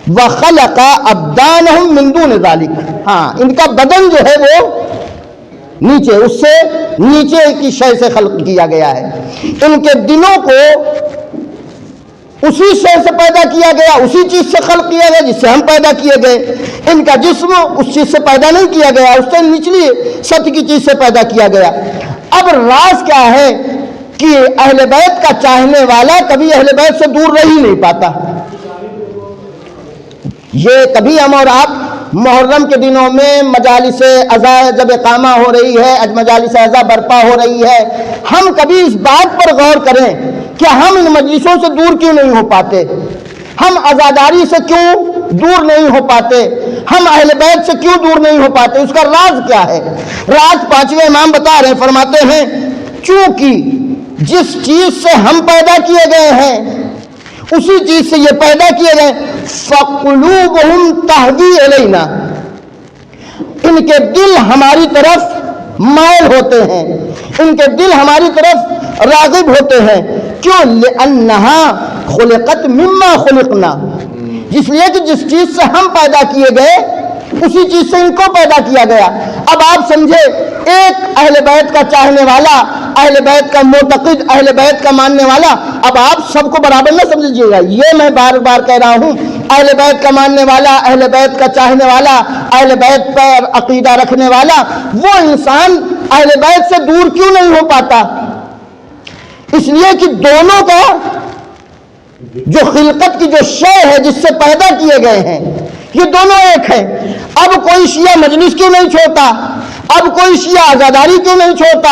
وخلق ابدانہم من دون ذالک، ہاں ان کا بدن جو ہے وہ نیچے، اس سے نیچے کی شے سے خلق کیا گیا ہے. ان کے دلوں کو اسی شے سے پیدا کیا گیا، اسی چیز سے خلق کیا گیا جس سے ہم پیدا کیے گئے. ان کا جسم اس چیز سے پیدا نہیں کیا گیا، اس سے نچلی سطح کی چیز سے پیدا کیا گیا. اب راز کیا ہے کہ اہل بیت کا چاہنے والا کبھی اہل بیت سے دور رہ ہی نہیں پاتا. یہ کبھی ہم اور آپ محرم کے دنوں میں مجالس عزا جب اقامہ ہو رہی ہے، مجالس عزا برپا ہو رہی ہے، ہم کبھی اس بات پر غور کریں کہ ہم ان مجلسوں سے دور کیوں نہیں ہو پاتے؟ ہم عزاداری سے کیوں دور نہیں ہو پاتے؟ ہم اہل بیت سے کیوں دور نہیں ہو پاتے؟ اس کا راز کیا ہے؟ راز پانچویں امام بتا رہے ہیں، فرماتے ہیں چونکہ جس چیز سے ہم پیدا کیے گئے ہیں اسی چیز سے یہ پیدا کیے گئے. فَقُلُوبُهُمْ تَهْوِي إِلَيْنَا، ان کے دل ہماری طرف مائل ہوتے ہیں، ان کے دل ہماری طرف راغب ہوتے ہیں. کیوں؟ لِأَنَّهَا خُلِقَتْ مِمَّا خُلِقْنَا، جس لیے کہ جس چیز سے ہم پیدا کیے گئے اسی چیز سے ان کو پیدا کیا گیا. اب آپ سمجھے، ایک اہل بیت کا چاہنے والا، اہل بیت کا معتقد، اہل بیت کا ماننے والا، اب آپ سب کو برابر نہ سمجھیے گا، یہ میں بار بار کہہ رہا ہوں، اہل بیت کا ماننے والا، اہل بیت کا چاہنے والا، اہل بیت پر عقیدہ رکھنے والا، وہ انسان اہل بیت سے دور کیوں نہیں ہو پاتا؟ اس لیے کہ دونوں کا جو خلقت کی جو شے ہے جس سے پیدا کیے گئے ہیں یہ دونوں ایک ہیں. اب کوئی شیعہ مجلس کیوں نہیں چھوڑتا؟ اب کوئی شیعہ عزاداری کیوں نہیں چھوڑتا؟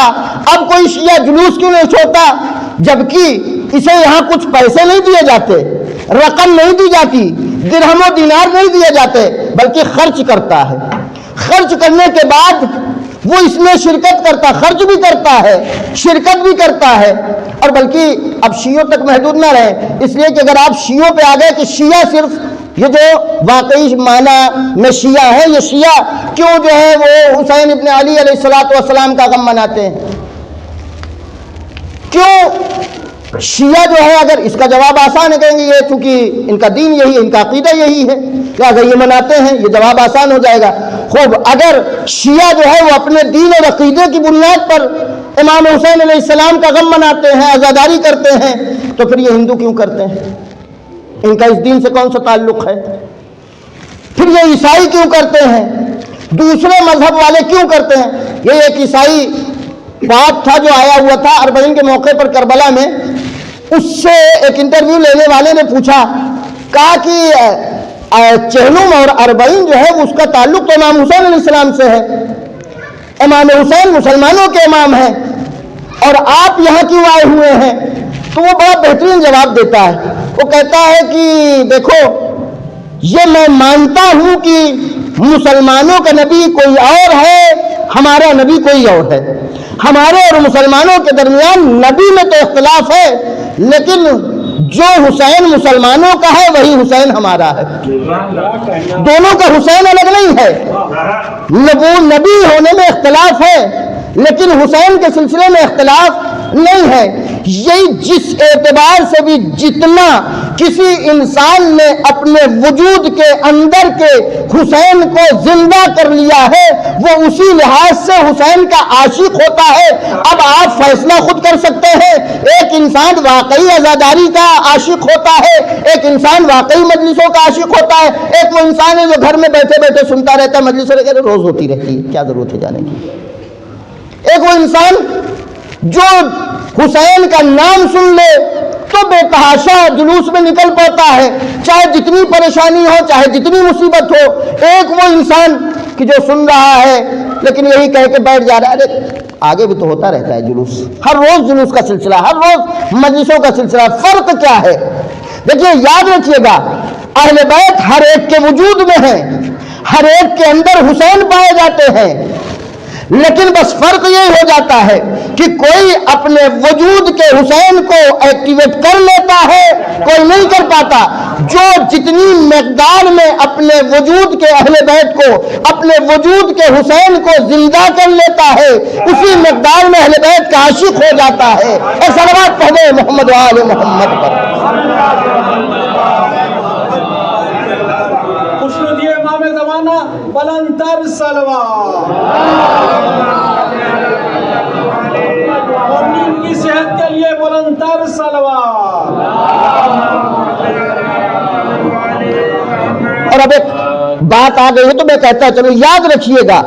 اب کوئی شیعہ جلوس کیوں نہیں چھوڑتا؟ جبکہ اسے یہاں کچھ پیسے نہیں دیے جاتے، رقم نہیں دی جاتی، درہم و دینار نہیں دیے جاتے، بلکہ خرچ کرتا ہے. خرچ کرنے کے بعد وہ اس میں شرکت کرتا، خرچ بھی کرتا ہے، شرکت بھی کرتا ہے. اور بلکہ اب شیعوں تک محدود نہ رہے، اس لیے کہ اگر آپ شیعوں پہ آ گئے کہ شیعہ صرف یہ جو واقعی معنی میں شیعہ ہے، یہ شیعہ کیوں جو ہے وہ حسین ابن علی علیہ السلام کا غم مناتے ہیں؟ کیوں شیعہ جو ہے، اگر اس کا جواب آسان ہے، کہیں گے یہ چونکہ ان کا دین یہی ہے، ان کا عقیدہ یہی ہے، لہٰذا یہ مناتے ہیں، یہ جواب آسان ہو جائے گا. خوب، اگر شیعہ جو ہے وہ اپنے دین اور عقیدے کی بنیاد پر امام حسین علیہ السلام کا غم مناتے ہیں، عزاداری کرتے ہیں، تو پھر یہ ہندو کیوں کرتے ہیں؟ ان کا اس دین سے کون سا تعلق ہے؟ پھر یہ عیسائی کیوں کرتے ہیں؟ دوسرے مذہب والے کیوں کرتے ہیں؟ یہ ایک عیسائی باپ تھا جو آیا ہوا تھا اربعین کے موقع پر کربلا میں، اس سے ایک انٹرویو لینے والے نے پوچھا، کہا کہ چہلم اور اربعین جو ہے اس کا تعلق تو امام حسین علیہ السلام سے ہے، امام حسین مسلمانوں کے امام ہیں، اور آپ یہاں کیوں آئے ہوئے ہیں؟ تو وہ بڑا بہترین جواب دیتا ہے. وہ کہتا ہے کہ دیکھو، یہ میں مانتا ہوں کہ مسلمانوں کا نبی کوئی اور ہے، ہمارا نبی کوئی اور ہے. ہمارے اور مسلمانوں کے درمیان نبی میں تو اختلاف ہے، لیکن جو حسین مسلمانوں کا ہے وہی حسین ہمارا ہے. دونوں کا حسین الگ نہیں ہے، وہ نبی ہونے میں اختلاف ہے لیکن حسین کے سلسلے میں اختلاف نہیں ہے. یہی جس اعتبار سے بھی جتنا کسی انسان نے اپنے وجود کے اندر کے حسین کو زندہ کر لیا ہے وہ اسی لحاظ سے حسین کا عاشق ہوتا ہے. اب آپ فیصلہ خود کر سکتے ہیں، ایک انسان واقعی عزاداری کا عاشق ہوتا ہے، ایک انسان واقعی مجلسوں کا عاشق ہوتا ہے، ایک وہ انسان ہے جو گھر میں بیٹھے بیٹھے سنتا رہتا ہے، مجلس روز ہوتی رہتی ہے، کیا ضرورت ہے جانے کی. ایک وہ انسان جو حسین کا نام سن لے تو بے تحاشا جلوس میں نکل پاتا ہے، چاہے جتنی پریشانی ہو، چاہے جتنی مصیبت ہو۔ ایک وہ انسان کہ جو سن رہا ہے لیکن یہی کہہ کے بیٹھ جا رہا ہے، ارے آگے بھی تو ہوتا رہتا ہے جلوس، ہر روز جلوس کا سلسلہ، ہر روز مجلسوں کا سلسلہ۔ فرق کیا ہے؟ دیکھیے، یاد رکھیے گا، اہل بیت ہر ایک کے وجود میں ہیں، ہر ایک کے اندر حسین پائے جاتے ہیں، لیکن بس فرق یہ ہو جاتا ہے کہ کوئی اپنے وجود کے حسین کو ایکٹیویٹ کر لیتا ہے، کوئی نہیں کر پاتا۔ جو جتنی مقدار میں اپنے وجود کے اہل بیت کو، اپنے وجود کے حسین کو زندہ کر لیتا ہے، اسی مقدار میں اہل بیت کا عاشق ہو جاتا ہے۔ اور صلوات پڑھو محمد و آل محمد پر۔ امام زمانہ بلند تر صلوات، مومنین کی صحت کے لیے بلند تر صلوات۔ اور اب ایک بات آ گئی ہے تو میں کہتا چلو یاد رکھیے گا،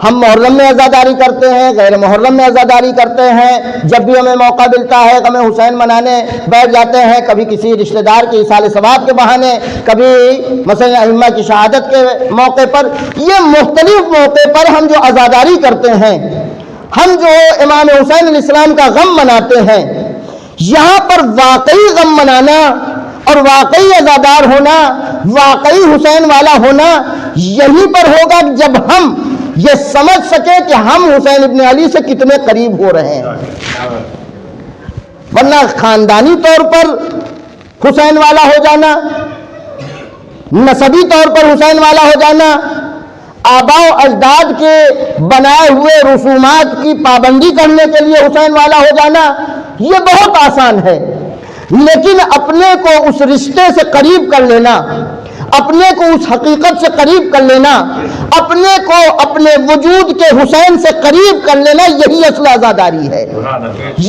ہم محرم میں عزاداری کرتے ہیں، غیر محرم میں عزاداری کرتے ہیں، جب بھی ہمیں موقع ملتا ہے غم حسین منانے بیٹھ جاتے ہیں، کبھی کسی رشتہ دار کے ایصال ثواب کے بہانے، کبھی مثلا ائمہ کی شہادت کے موقع پر۔ یہ مختلف موقع پر ہم جو عزاداری کرتے ہیں، ہم جو امام حسین علیہ السلام کا غم مناتے ہیں، یہاں پر واقعی غم منانا اور واقعی عزادار ہونا، واقعی حسین والا ہونا یہیں پر ہوگا جب ہم یہ سمجھ سکے کہ ہم حسین ابن علی سے کتنے قریب ہو رہے ہیں۔ ورنہ خاندانی طور پر حسین والا ہو جانا، نسبی طور پر حسین والا ہو جانا، آباء و اجداد کے بنائے ہوئے رسومات کی پابندی کرنے کے لیے حسین والا ہو جانا، یہ بہت آسان ہے، لیکن اپنے کو اس رشتے سے قریب کر لینا، اپنے کو اس حقیقت سے قریب کر لینا، اپنے کو اپنے وجود کے حسین سے قریب کر لینا، یہی اصل عزاداری ہے،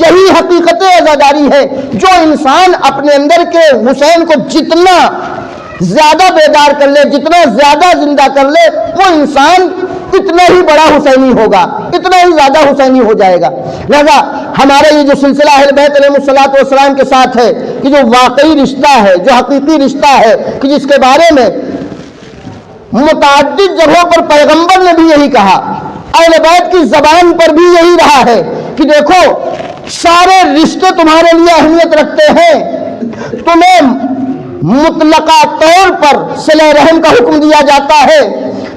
یہی حقیقت عزاداری ہے۔ جو انسان اپنے اندر کے حسین کو جتنا زیادہ بیدار کر لے، جتنا زیادہ زندہ کر لے، وہ انسان اتنا ہی بڑا حسینی ہوگا، اتنا ہی زیادہ حسینی ہو جائے گا۔ لہذا ہمارا یہ جو سلسلہ اہل بیت علیہ الصلوۃ والسلام کے ساتھ ہے، کہ جو واقعی رشتہ ہے، جو حقیقی رشتہ ہے، کہ جس کے بارے میں متعدد جگہوں پر پیغمبر نے بھی یہی کہا، اہل بیت کی زبان پر بھی یہی رہا ہے کہ دیکھو سارے رشتے تمہارے لیے اہمیت رکھتے ہیں، تمہیں مطلقہ طور پر صلہ رحم کا حکم دیا جاتا ہے،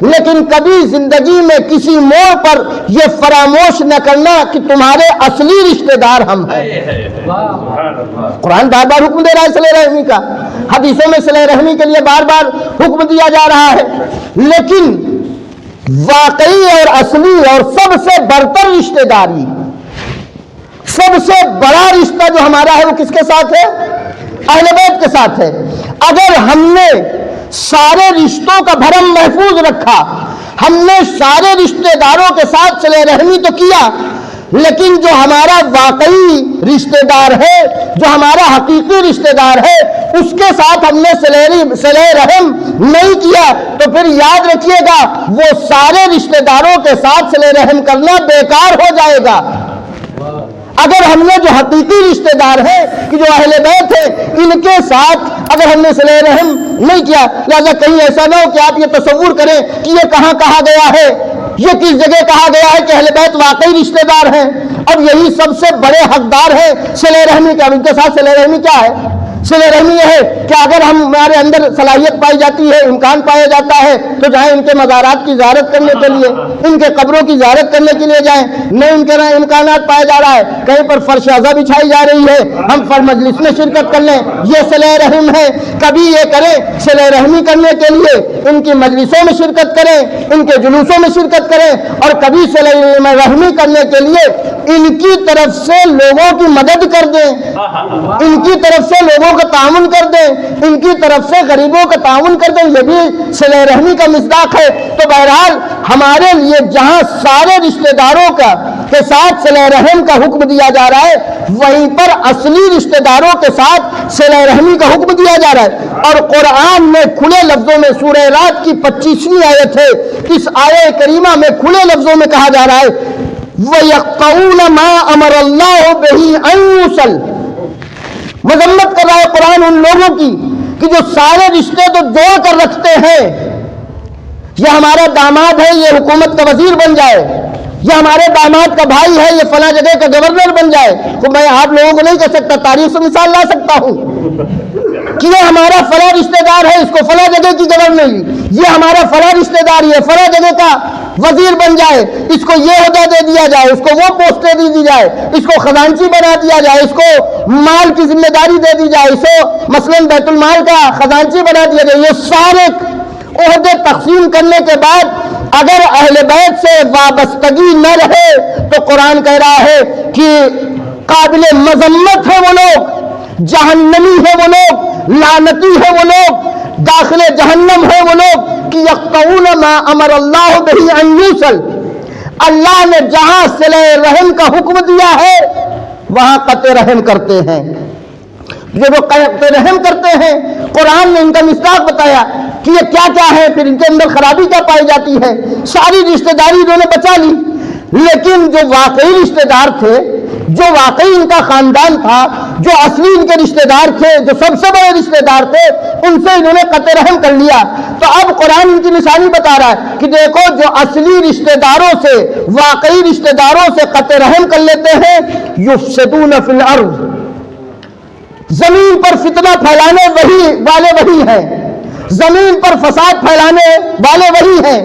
لیکن کبھی زندگی میں کسی موڑ پر یہ فراموش نہ کرنا کہ تمہارے اصلی رشتہ دار ہم ہیں۔ قرآن بار بار حکم دے رہا ہے صلہ رحمی کا، حدیثوں میں صلہ رحمی کے لیے بار بار حکم دیا جا رہا ہے، لیکن واقعی اور اصلی اور سب سے برتر رشتہ داری، سب سے بڑا رشتہ جو ہمارا ہے وہ کس کے ساتھ ہے؟ اہل بیت کے ساتھ ہے۔ اگر ہم نے سارے رشتوں کا بھرم محفوظ رکھا، ہم نے سارے رشتہ داروں کے ساتھ صلہ رحمی تو کیا، لیکن جو ہمارا واقعی رشتہ دار ہے، جو ہمارا حقیقی رشتہ دار ہے، اس کے ساتھ ہم نے صلہ رحم نہیں کیا، تو پھر یاد رکھیے گا وہ سارے رشتہ داروں کے ساتھ صلہ رحم کرنا بیکار ہو جائے گا۔ اگر ہم نے جو حقیقی رشتہ دار ہیں کہ جو اہل بیت ہیں، ان کے ساتھ اگر ہم نے صلہ رحم نہیں کیا، لہذا کہیں ایسا نہ ہو کہ آپ یہ تصور کریں کہ یہ کہاں کہا گیا ہے، یہ کس جگہ کہا گیا ہے کہ اہل بیت واقعی رشتہ دار ہیں اور یہی سب سے بڑے حقدار ہیں صلہ رحمی کے۔ اب ان کے ساتھ صلہ رحمی کیا ہے؟ صلہ رحمی یہ ہے کہ اگر ہمارے اندر صلاحیت پائی جاتی ہے، امکان پایا جاتا ہے، تو جائیں ان کے مزارات کی زیارت کرنے کے لیے، ان کے قبروں کی زیارت کرنے کے لیے جائیں۔ نہیں ان کے امکانات پایا جا رہا ہے، کہیں پر فرش عزا بچھائی جا رہی ہے، ہم پر مجلس میں شرکت کر لیں، یہ صلہ رحم ہے۔ کبھی یہ کریں صلہ رحمی کرنے کے لیے ان کی مجلسوں میں شرکت کریں، ان کے جلوسوں میں شرکت کریں، اور کبھی صلہ رحمی کرنے کے لیے ان کی طرف سے لوگوں کی مدد کر دیں، ان کی طرف سے لوگوں کا تعاون کر دیں، ان کی طرف سے غریبوں کا تعاون کر دیں، یہ بھی صلہ رحمی کا مصداق ہے۔ تو بہرحال ہمارے لیے جہاں سارے رشتہ داروں کے ساتھ صلہ رحم کا حکم دیا جا رہا ہے، وہیں پر اصلی رشتہ داروں کے ساتھ صلہ رحمی کا حکم دیا جا رہا ہے۔ اور قرآن میں کھلے لفظوں میں سورہ رات کی 25ویں آیت ہے، اس آیہ کریمہ میں کھلے لفظوں میں کہا جا رہا ہے وَيَقْطَعُونَ مَا أَمَرَ اللَّهُ بِهِ أَن يُوصَلَ مذمت کر رہا ہے قرآن ان لوگوں کی کہ جو سارے رشتے تو جوڑ کر رکھتے ہیں، یہ ہمارا داماد ہے یہ حکومت کا وزیر بن جائے، یہ ہمارے داماد کا بھائی ہے یہ فلاں جگہ کا گورنر بن جائے، تو میں آپ لوگوں کو نہیں کہہ سکتا، تاریخ سے مثال لا سکتا ہوں کہ یہ ہمارا فلاں رشتہ دار ہے، اس کو فلاں جگہ کی گورنر، یہ ہمارا فلاں رشتہ دار یہ فلاں جگہ کا وزیر بن جائے، اس کو یہ عہدہ دے دیا جائے، اس کو وہ پوسٹیں دے دی جائے، اس کو خزانچی بنا دیا جائے، اس کو مال کی ذمہ داری دے دی جائے، اس کو مثلاً بیت المال کا خزانچی بنا دیا جائے۔ یہ سارے عہدے تقسیم کرنے کے بعد اگر اہل بیت سے وابستگی نہ رہے تو قرآن کہہ رہا ہے کہ قابل مذمت ہے وہ لوگ، جہنمی ہے وہ لوگ، لعنتی ہے وہ لوگ، داخل جہنم ہے وہ لوگ کہ یقطعون ما امر اللہ بہ ان یوصل، اللہ نے جہاں صلہ رحم کا حکم دیا ہے وہاں قطع رحم کرتے ہیں۔ جو وہ قطع رحم کرتے ہیں قرآن نے ان کا مصداق بتایا کہ یہ کیا کیا ہے، پھر ان کے اندر خرابی کیا پائی جاتی ہے۔ ساری رشتہ داری انہوں نے بچا لی، لیکن جو واقعی رشتہ دار تھے، جو واقعی ان کا خاندان تھا، جو اصلی ان کے رشتہ دار تھے، جو سب سے بڑے رشتہ دار تھے، ان سے انہوں نے قطع رحم کر لیا۔ تو اب قرآن ان کی نشانی بتا رہا ہے کہ دیکھو جو اصلی رشتہ داروں سے، واقعی رشتہ داروں سے قطع رحم کر لیتے ہیں، یفسدون فی الارض، زمین پر فتنہ پھیلانے والے وہی ہیں، زمین پر فساد پھیلانے والے وہی ہیں،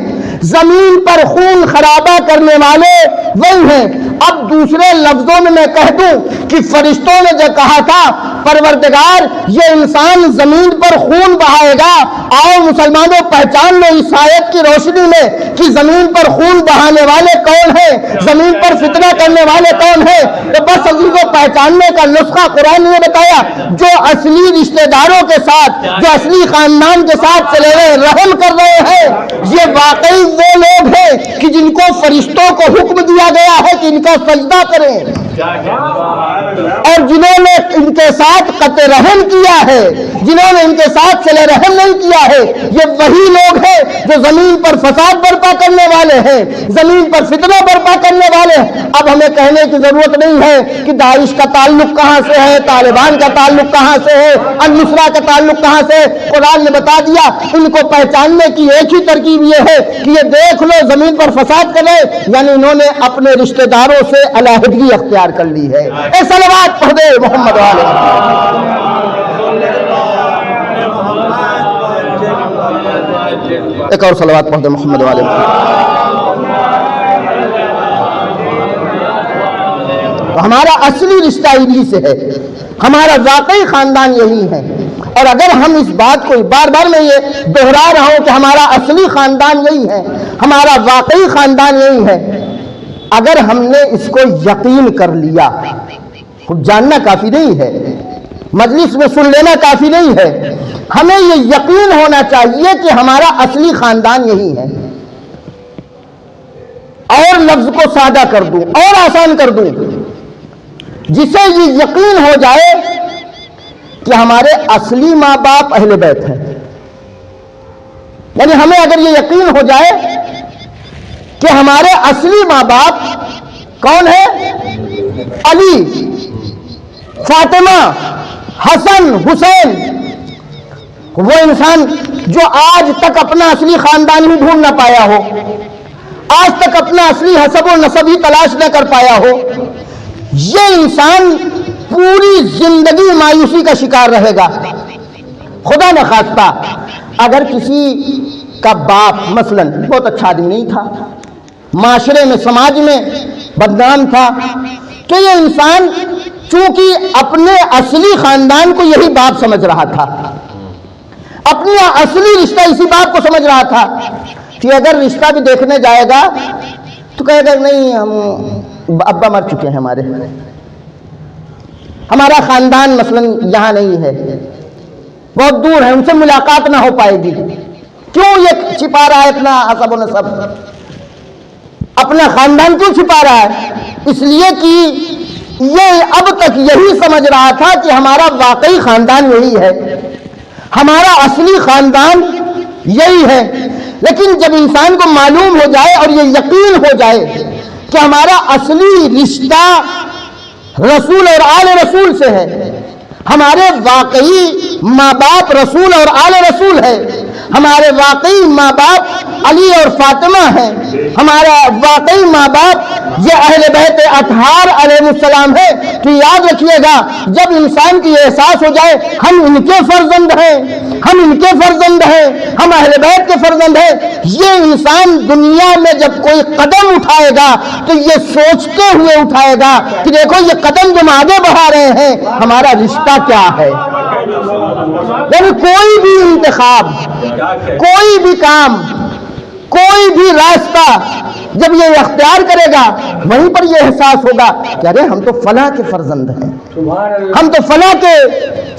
زمین پر خون خرابہ کرنے والے وہی ہیں۔ اب دوسرے لفظوں میں میں کہہ دوں کہ فرشتوں نے جو کہا تھا پروردگار یہ انسان زمین پر خون بہائے گا، آؤ مسلمانوں پہچان لو اس آیت کی روشنی میں کہ زمین پر خون بہانے والے کون ہیں، زمین پر فتنہ کرنے والے کون ہیں۔ تو بس عزیزوں پہچاننے کا نسخہ قرآن نے بتایا، جو اصلی رشتہ داروں کے ساتھ، جو اصلی خاندان کے ساتھ صلہ رحم کر رہے ہیں، یہ واقعی وہ لوگ ہیں کہ جن کو فرشتوں کو حکم دیا گیا ہے کہ ان کا سجدہ کریں، اور جنہوں نے ان کے ساتھ قطع رحم کیا ہے، جنہوں نے ان کے ساتھ صلہ رحم نہیں کیا ہے، یہ وہی لوگ ہیں جو زمین پر فساد برپا کرنے والے ہیں، زمین پر فتنہ برپا کرنے والے ہیں۔ اب ہمیں کہنے کی ضرورت نہیں ہے کہ داعش کا تعلق کہاں سے ہے، طالبان کا تعلق کہاں سے ہے، النصرہ کا تعلق کہاں سے ہے۔ قرآن نے بتا دیا ان کو پہچاننے کی ایک ہی ترکیب یہ ہے کہ یہ دیکھ لو زمین پر فساد کر رہے، یعنی انہوں نے اپنے رشتہ داروں سے علیحدگی اختیار کر لی ہے۔ اے صلوات پڑھ دے محمد والے۔ ایک اور صلوات پڑھ دے محمد والے۔ ہمارا اصلی رشتہ انہی سے ہے، ہمارا واقعی خاندان یہی ہے، اور اگر ہم اس بات کو بار بار میں یہ دہرا رہا ہوں کہ ہمارا اصلی خاندان یہی ہے، ہمارا واقعی خاندان یہی ہے، اگر ہم نے اس کو یقین کر لیا، خود جاننا کافی نہیں ہے، مجلس میں سن لینا کافی نہیں ہے، ہمیں یہ یقین ہونا چاہیے کہ ہمارا اصلی خاندان یہی ہے۔ اور لفظ کو سادہ کر دوں اور آسان کر دوں، جسے یہ یقین ہو جائے کہ ہمارے اصلی ماں باپ اہل بیت ہیں، یعنی ہمیں اگر یہ یقین ہو جائے کہ ہمارے اصلی ماں باپ کون ہے، علی، فاطمہ، حسن، حسین، وہ انسان جو آج تک اپنا اصلی خاندان ہی ڈھونڈ نہ پایا ہو، آج تک اپنا اصلی حسب و نسب ہی تلاش نہ کر پایا ہو، یہ انسان پوری زندگی مایوسی کا شکار رہے گا۔ خدا نخواستہ اگر کسی کا باپ مثلاً بہت اچھا آدمی نہیں تھا، معاشرے میں سماج میں بدنام تھا، تو یہ انسان چونکہ اپنے اصلی خاندان کو یہی باپ سمجھ رہا تھا، اپنا اصلی رشتہ اسی باپ کو سمجھ رہا تھا کہ اگر رشتہ بھی دیکھنے جائے گا تو کہے گا نہیں، ہم ابا مر چکے ہیں، ہمارا خاندان مثلاً یہاں نہیں ہے، بہت دور ہے، ان سے ملاقات نہ ہو پائے گی۔ کیوں یہ چھپا رہا ہے اپنا حسب و نسب، اپنا خاندان کیوں چھپا رہا ہے؟ اس لیے کہ یہ اب تک یہی سمجھ رہا تھا کہ ہمارا واقعی خاندان یہی ہے، ہمارا اصلی خاندان یہی ہے۔ لیکن جب انسان کو معلوم ہو جائے اور یہ یقین ہو جائے کہ ہمارا اصلی رشتہ رسول اور آل رسول سے ہے، ہمارے واقعی ماں باپ رسول اور آل رسول ہے، ہمارے واقعی ماں باپ علی اور فاطمہ ہیں، ہمارا واقعی ماں باپ یہ اہل بیت اطہار علیہ السلام ہے۔ تو یاد رکھیے گا، جب انسان کی احساس ہو جائے ہم ان کے فرزند ہیں، ہم ان کے فرزند ہیں، ہم اہل بیت کے فرزند ہیں، یہ انسان دنیا میں جب کوئی قدم اٹھائے گا تو یہ سوچتے ہوئے اٹھائے گا کہ دیکھو یہ قدم جو ہم آگے بڑھا رہے ہیں ہمارا رشتہ کیا ہے۔ یعنی کوئی بھی انتخاب، کوئی بھی کام، کوئی بھی راستہ جب یہ اختیار کرے گا وہیں پر یہ احساس ہوگا کہ ارے ہم تو فلاں کے فرزند ہیں، ہم تو فلاں کے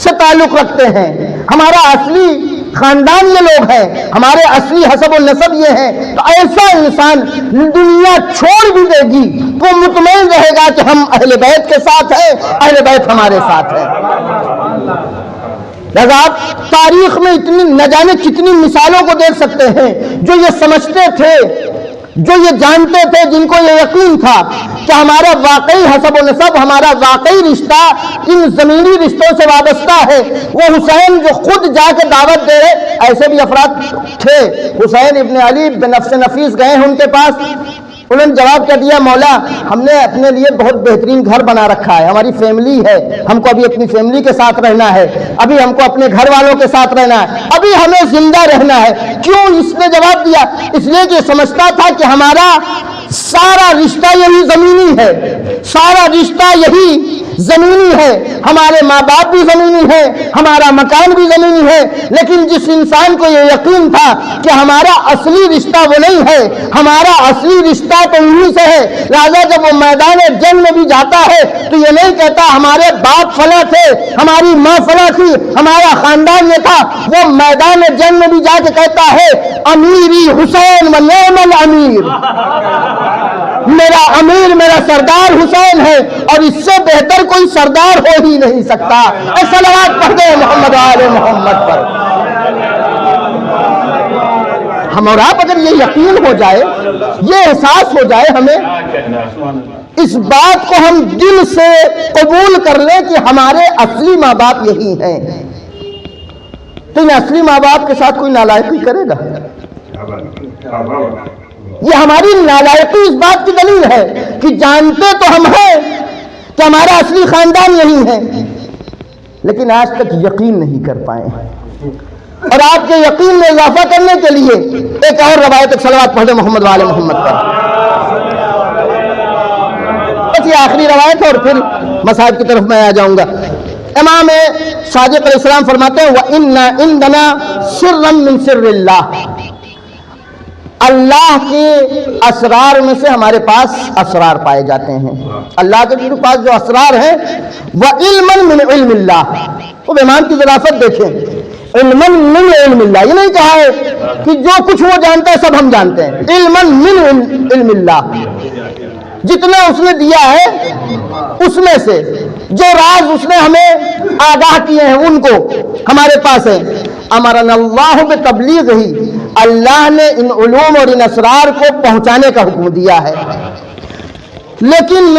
سے تعلق رکھتے ہیں، ہمارا اصلی خاندان یہ لوگ ہیں، ہمارے اصلی حسب و نسب یہ ہیں۔ تو ایسا انسان دنیا چھوڑ بھی دے گی تو مطمئن رہے گا کہ ہم اہل بیت کے ساتھ ہیں، اہل بیت ہمارے ساتھ ہیں۔ لہذا آپ تاریخ میں اتنی نہ جانے کتنی مثالوں کو دیکھ سکتے ہیں جو یہ سمجھتے تھے، جو یہ جانتے تھے، جن کو یہ یقین تھا کہ ہمارا واقعی حسب و نسب، ہمارا واقعی رشتہ ان زمینی رشتوں سے وابستہ ہے۔ وہ حسین جو خود جا کے دعوت دے رہے، ایسے بھی افراد تھے، حسین ابن علی بنفس نفیس گئے ہیں ان کے پاس، انہوں نے جواب کیا دیا، مولا ہم نے اپنے لیے بہت بہترین گھر بنا رکھا ہے، ہماری فیملی ہے، ہم کو ابھی اپنی فیملی کے ساتھ رہنا ہے، ابھی ہم کو اپنے گھر والوں کے ساتھ رہنا ہے، ابھی ہمیں زندہ رہنا ہے۔ کیوں اس نے جواب دیا؟ اس لیے کہ سمجھتا تھا کہ ہمارا سارا رشتہ یہی زمینی ہے، سارا رشتہ یہی زمینی ہے، ہمارے ماں باپ بھی زمینی ہے، ہمارا مکان بھی زمینی ہے۔ لیکن جس انسان کو یہ یقین تھا کہ ہمارا اصلی رشتہ وہ نہیں ہے، ہمارا اصلی رشتہ تو انہی سے ہے، لہذا جب وہ میدان جنگ میں بھی جاتا ہے تو یہ نہیں کہتا ہمارے باپ فلاں تھے، ہماری ماں فلاں تھی، ہمارا خاندان یہ تھا، وہ میدان جنگ میں بھی جا کے کہتا ہے امیری حسین و نعم الامیر، میرا امیر میرا سردار حسین ہے اور اس سے بہتر کوئی سردار ہو ہی نہیں سکتا۔ صلوات پڑھ دیں محمد آل محمد پر۔ ہم اور آپ اگر یہ یقین ہو جائے، یہ احساس ہو جائے ہمیں، اس بات کو ہم دل سے قبول کر لیں کہ ہمارے اصلی ماں باپ یہی ہیں، تو ان اصلی ماں باپ کے ساتھ کوئی نالائقی کرے گا؟ یہ ہماری نالائقی اس بات کی دلیل ہے کہ جانتے تو ہم ہیں کہ ہمارا اصلی خاندان یہی ہے، لیکن آج تک یقین نہیں کر پائے۔ اور آپ کے یقین میں اضافہ کرنے کے لیے ایک اور روایت، صلوات پڑھ دیں محمد والے محمد پر۔ بس یہ آخری روایت ہے اور پھر مصائب کی طرف میں آ جاؤں گا۔ امام صادق علیہ السلام فرماتے ہیں وَإِنَّا عِنْدَنَا سِرًّا مِّن سِرِّ اللَّهِ، اللہ کے اسرار میں سے ہمارے پاس اسرار پائے جاتے ہیں۔ اللہ کے پاس جو اسرار ہیں وَعِلْمًا مِّنْ عِلْمِ اللَّهِ، وہ ایمان کی ظرافت دیکھیں، علماً من علم اللہ، یہ نہیں کہا ہے کہ جو کچھ وہ جانتا ہے سب ہم جانتے ہیں، علماً من علم اللہ، جتنا اس نے دیا ہے اس میں سے جو راز اس نے ہمیں آگاہ کیے ہیں ان کو ہمارے پاس ہے۔ امرنا اللہ بتبلیغ ہی، اللہ نے ان علوم اور ان اسرار کو پہنچانے کا حکم دیا ہے، لیکن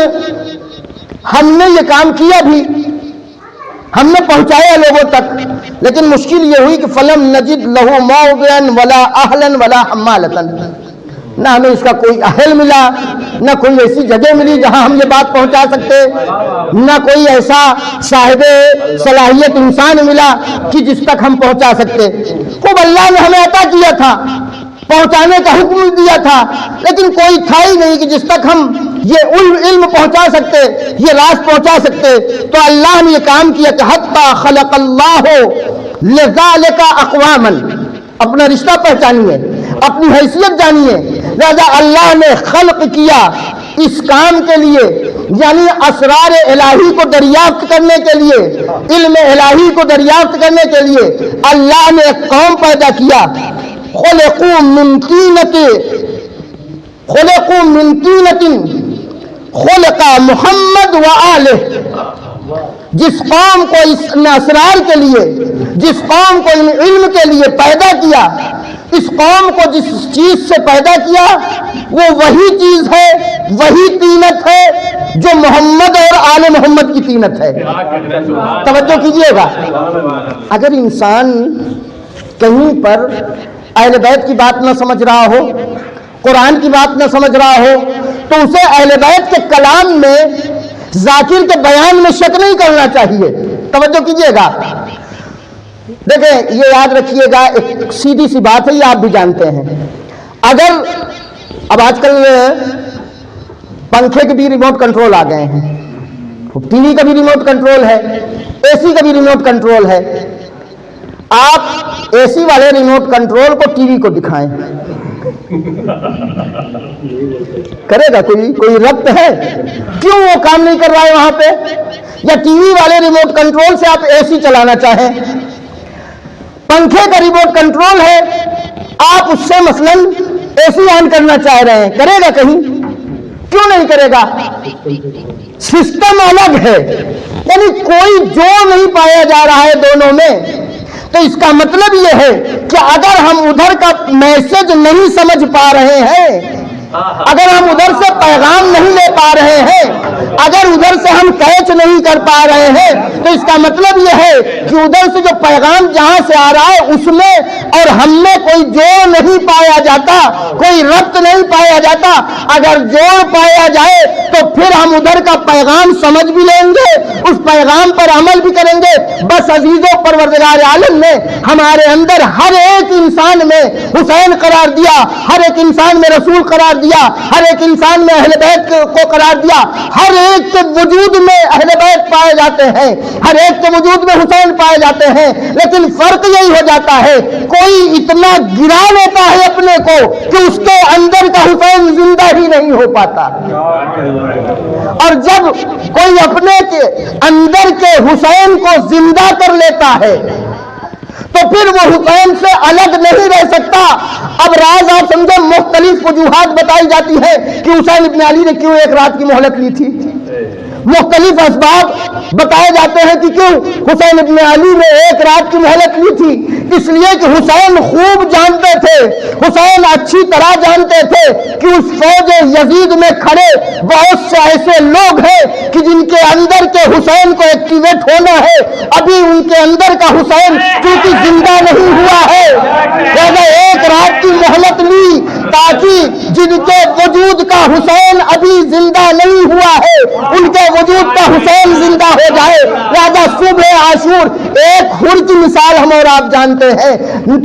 ہم نے یہ کام کیا بھی، ہم نے پہنچایا لوگوں تک، لیکن مشکل یہ ہوئی کہ فلم نجد لہو موضعا ولا اہلا ولا حمالتا، نہ ہمیں اس کا کوئی اہل ملا، نہ کوئی ایسی جگہ ملی جہاں ہم یہ بات پہنچا سکتے، نہ کوئی ایسا صاحب صلاحیت انسان ملا کہ جس تک ہم پہنچا سکتے۔ خوب اللہ نے ہمیں عطا کیا تھا، پہنچانے کا حکم دیا تھا، لیکن کوئی تھا ہی نہیں کہ جس تک ہم یہ علم پہنچا سکتے، یہ راز پہنچا سکتے۔ تو اللہ نے یہ کام کیا کہ حتی خلق اللہ لذالک اقواما، اپنا رشتہ پہچانیے، اپنی حیثیت جانیے، لہذا اللہ نے خلق کیا اس کام کے لیے، یعنی اسرار الہی کو دریافت کرنے کے لیے، علم الہی کو دریافت کرنے کے لیے اللہ نے ایک قوم پیدا کیا، خلقوا من طینۃ خلق محمد و آلہ، جس قوم کو اس اسرار کے لیے، جس قوم کو علم کے لیے پیدا کیا، اس قوم کو جس چیز سے پیدا کیا وہ وہی چیز ہے، وہی طینت ہے جو محمد اور آل محمد کی طینت ہے۔ توجہ کیجئے گا، اگر انسان کہیں پر اہل بیت کی بات نہ سمجھ رہا ہو، قرآن کی بات نہ سمجھ رہا ہو، تو اسے اہل بیت کے کلام میں، ذاکر کے بیان میں شک نہیں کرنا چاہیے۔ توجہ کیجئے گا، دیکھیں یہ یاد رکھیے گا، ایک سیدھی سی بات ہے، یہ آپ بھی جانتے ہیں۔ اگر اب آج کل پنکھے کے بھی ریموٹ کنٹرول آ گئے ہیں، ٹی وی کا بھی ریموٹ کنٹرول ہے، اے سی کا بھی ریموٹ کنٹرول ہے، آپ اے سی والے ریموٹ کنٹرول کو ٹی وی کو دکھائیں، کرے گا کوئی ربط ہے؟ کیوں وہ کام نہیں کر رہا ہے وہاں پہ؟ یا ٹی وی والے ریموٹ کنٹرول سے آپ اے سی چلانا چاہیں، پنکھے کا ریموٹ کنٹرول ہے، آپ اس سے مثلاً اے سی آن کرنا چاہ رہے ہیں، کرے گا کہیں؟ کیوں نہیں کرے گا؟ سسٹم الگ ہے، یعنی کوئی جوڑ نہیں پایا جا رہا ہے دونوں میں۔ تو اس کا مطلب یہ ہے کہ اگر ہم ادھر کا میسج نہیں سمجھ پا رہے ہیں، اگر ہم ادھر سے پیغام نہیں لے پا رہے ہیں، اگر ادھر سے ہم کیچ نہیں کر پا رہے ہیں، تو اس کا مطلب یہ ہے کہ ادھر سے جو پیغام جہاں سے آ رہا ہے اس میں اور ہم میں کوئی جوڑ نہیں پایا جاتا، کوئی ربط نہیں پایا جاتا۔ اگر جوڑ پایا جائے تو پھر ہم ادھر کا پیغام سمجھ بھی لیں گے، اس پیغام پر عمل بھی کریں گے۔ بس عزیزوں، پروردگار عالم نے ہمارے اندر ہر ایک انسان میں حسین قرار دیا، ہر ایک انسان میں رسول قرار دیا، ہر ایک انسان میں اہل بیت کو قرار دیا، ہر ایک کے وجود میں اہل بیت پائے جاتے ہیں، ہر ایک کے وجود میں حسین پائے جاتے ہیں، لیکن فرق یہی ہو جاتا ہے کوئی اتنا گرا لیتا ہے اپنے کو کہ اس کے اندر کا حسین زندہ ہی نہیں ہو پاتا، اور جب کوئی اپنے کے اندر کے حسین کو زندہ کر لیتا ہے تو پھر وہ حسین سے الگ نہیں رہ سکتا۔ اب راز آپ سمجھے، مختلف وجوہات بتائی جاتی ہے کہ حسین ابن علی نے کیوں ایک رات کی مہلت لی تھی، مختلف اسباب بتائے جاتے ہیں کہ کیوں حسین ابن علی نے ایک رات کی مہلت لی تھی۔ اس لیے کہ حسین خوب جانتے تھے، حسین اچھی طرح جانتے تھے کہ اس فوج یزید میں کھڑے بہت سے ایسے لوگ ہیں کہ جن کے اندر کے حسین کو ایکٹیویٹ ہونا ہے، ابھی ان کے اندر کا حسین کیونکہ زندہ نہیں ہوا ہے، لہذا ایک رات کی مہلت لی تاکہ جن کے وجود کا حسین ابھی زندہ نہیں ہوا ہے ان کے وجود کا حسین زندہ ہو جائے۔ لہذا صبح عاشور ایک ہر کی مثال ہم اور آپ جانتے ہیں،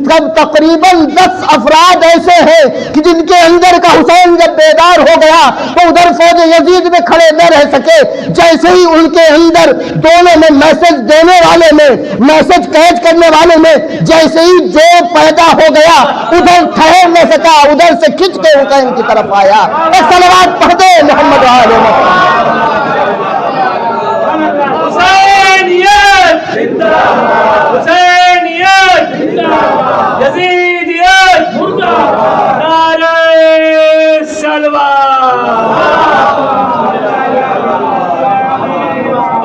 کب تقریباً 10 افراد ایسے ہیں کہ جن کے اندر کا حسین جب بیدار ہو گیا تو ادھر فوج یزید میں کھڑے نہ رہ سکے، جیسے ہی ان کے اندر دونوں میں میسج دینے والے میں، میسج کیچ کرنے والے میں جیسے ہی جو پیدا ہو گیا، ادھر ٹھہر نہ سکا، ادھر سے کھچ کے حسین کی طرف آیا۔ ایک صلوات پڑھ دے محمد وآل محمد۔ حسینیت یزیدیت نعرہ سلوات۔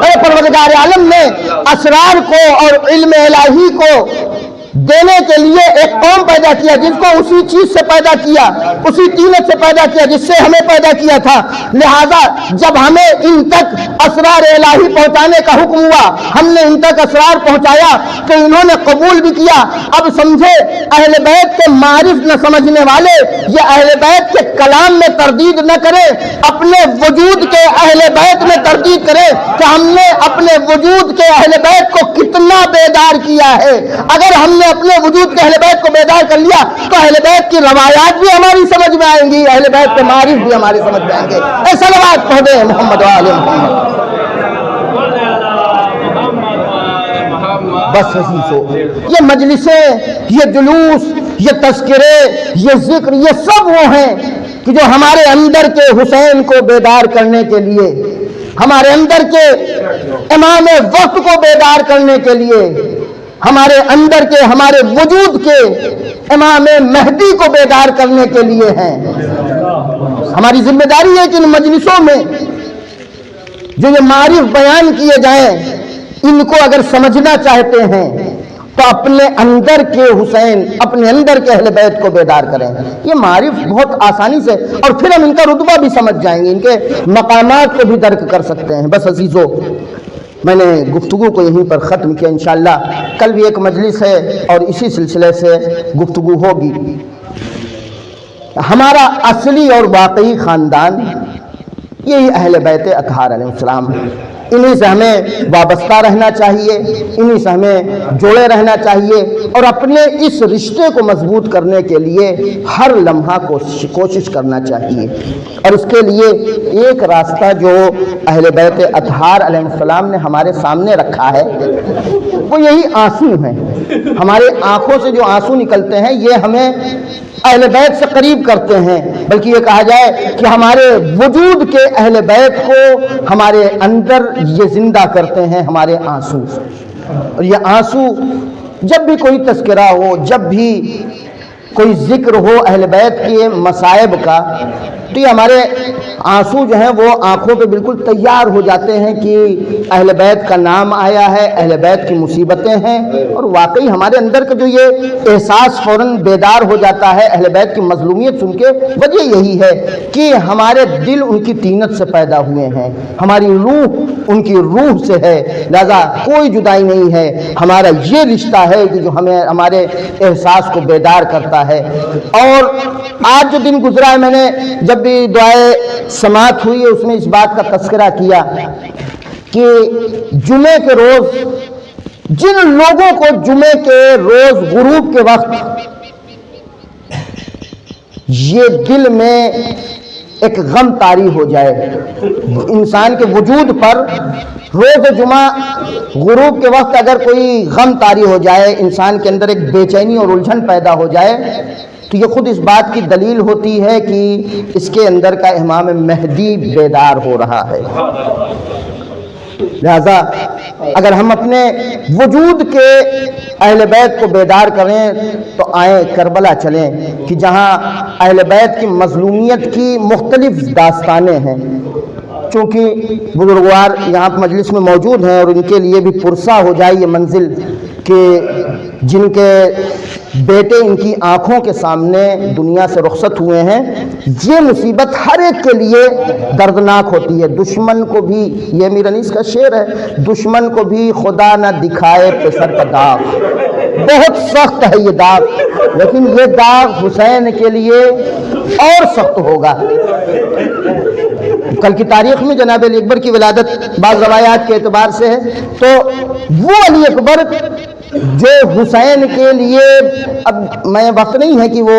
اے پروردگار عالم نے اسرار کو اور علم الہی کو دینے کے لیے ایک قوم پیدا کیا جس کو اسی چیز سے پیدا کیا، اسی طینت سے پیدا کیا جس سے ہمیں پیدا کیا تھا۔ لہذا جب ہمیں ان تک اسرار الہی پہنچانے کا حکم ہوا، ہم نے ان تک اسرار پہنچایا تو انہوں نے قبول بھی کیا۔ اب سمجھے، اہل بیت کے معرف نہ سمجھنے والے یہ اہل بیت کے کلام میں تردید نہ کرے، اپنے وجود کے اہل بیت میں تردید کرے کہ ہم نے اپنے وجود کے اہل بیت کو کتنا بیدار کیا ہے۔ اگر ہم نے اپنے وجود کے اہل بیت کو بیدار کر لیا تو اہل بیت کی روایات بھی ہماری سمجھ میں آئیں گی، اہل بیت کے معارف بھی ہماری سمجھ میں آئیں گے۔ اے صلوات پڑھ دیں محمد وآل محمد۔ بس یہ مجلسیں، یہ جلوس، یہ تذکرے، یہ ذکر، یہ سب وہ ہیں کہ جو ہمارے اندر کے حسین کو بیدار کرنے کے لیے، ہمارے اندر کے امام وقت کو بیدار کرنے کے لیے، ہمارے اندر کے، ہمارے وجود کے امام مہدی کو بیدار کرنے کے لیے ہیں۔ ہماری ذمہ داری ہے کہ ان مجلسوں میں جو یہ معارف بیان کیے جائیں، ان کو اگر سمجھنا چاہتے ہیں تو اپنے اندر کے حسین، اپنے اندر کے اہل بیت کو بیدار کریں۔ یہ معارف بہت آسانی سے، اور پھر ہم ان کا رتبہ بھی سمجھ جائیں گے، ان کے مقامات کو بھی درک کر سکتے ہیں۔ بس عزیزو، میں نے گفتگو کو یہیں پر ختم کیا، انشاءاللہ کل بھی ایک مجلس ہے اور اسی سلسلے سے گفتگو ہوگی۔ ہمارا اصلی اور واقعی خاندان یہی اہل بیت اطہار علیہ السلام ہے۔ انہی سے ہمیں وابستہ رہنا چاہیے، انہی سے ہمیں جوڑے رہنا چاہیے، اور اپنے اس رشتے کو مضبوط کرنے کے لیے ہر لمحہ کوشش کرنا چاہیے۔ اور اس کے لیے ایک راستہ جو اہل بیت اطہار علیہ السلام نے ہمارے سامنے رکھا ہے وہ یہی آنسو ہیں۔ ہمارے آنکھوں سے جو آنسو نکلتے ہیں یہ ہمیں اہل بیت سے قریب کرتے ہیں، بلکہ یہ کہا جائے کہ ہمارے وجود کے اہل بیت کو ہمارے اندر یہ زندہ کرتے ہیں ہمارے آنسو۔ اور یہ آنسو جب بھی کوئی تذکرہ ہو، جب بھی کوئی ذکر ہو اہل بیت کے مصائب کا، تو یہ ہمارے آنسو جو ہیں وہ آنکھوں پہ بالکل تیار ہو جاتے ہیں کہ اہل بیت کا نام آیا ہے، اہل بیت کی مصیبتیں ہیں، اور واقعی ہمارے اندر کا جو یہ احساس فوراً بیدار ہو جاتا ہے اہل بیت کی مظلومیت سن کے۔ وجہ یہی ہے کہ ہمارے دل ان کی طینت سے پیدا ہوئے ہیں، ہماری روح ان کی روح سے ہے، لہذا کوئی جدائی نہیں ہے، ہمارا یہ رشتہ ہے کہ جو ہمیں ہمارے احساس کو بیدار کرتا ہے۔ اور آج جو دن گزرا ہے، میں نے جب بھی دعائے سماعت ہوئی ہے اس میں اس بات کا تذکرہ کیا کہ جمعے کے روز جن لوگوں کو جمعے کے روز غروب کے وقت یہ دل میں ایک غم طاری ہو جائے، انسان کے وجود پر روز جمعہ غروب کے وقت اگر کوئی غم طاری ہو جائے، انسان کے اندر ایک بے چینی اور الجھن پیدا ہو جائے، تو یہ خود اس بات کی دلیل ہوتی ہے کہ اس کے اندر کا امام مہدی بیدار ہو رہا ہے۔ لہذا اگر ہم اپنے وجود کے اہل بیت کو بیدار کریں تو آئیں کربلا چلیں، کہ جہاں اہل بیت کی مظلومیت کی مختلف داستانیں ہیں۔ چونکہ بزرگوار یہاں مجلس میں موجود ہیں اور ان کے لیے بھی پرسا ہو جائے یہ منزل کہ جن کے بیٹے ان کی آنکھوں کے سامنے دنیا سے رخصت ہوئے ہیں، یہ مصیبت ہر ایک کے لیے دردناک ہوتی ہے۔ دشمن کو بھی، یہ امیر انیس کا شعر ہے، دشمن کو بھی خدا نہ دکھائے پسر کا داغ، بہت سخت ہے یہ داغ، لیکن یہ داغ حسین کے لیے اور سخت ہوگا۔ کل کی تاریخ میں جناب علی اکبر کی ولادت بعض روایات کے اعتبار سے ہے، تو وہ علی اکبر جو حسین کے لیے، اب میں وقت نہیں ہے کہ وہ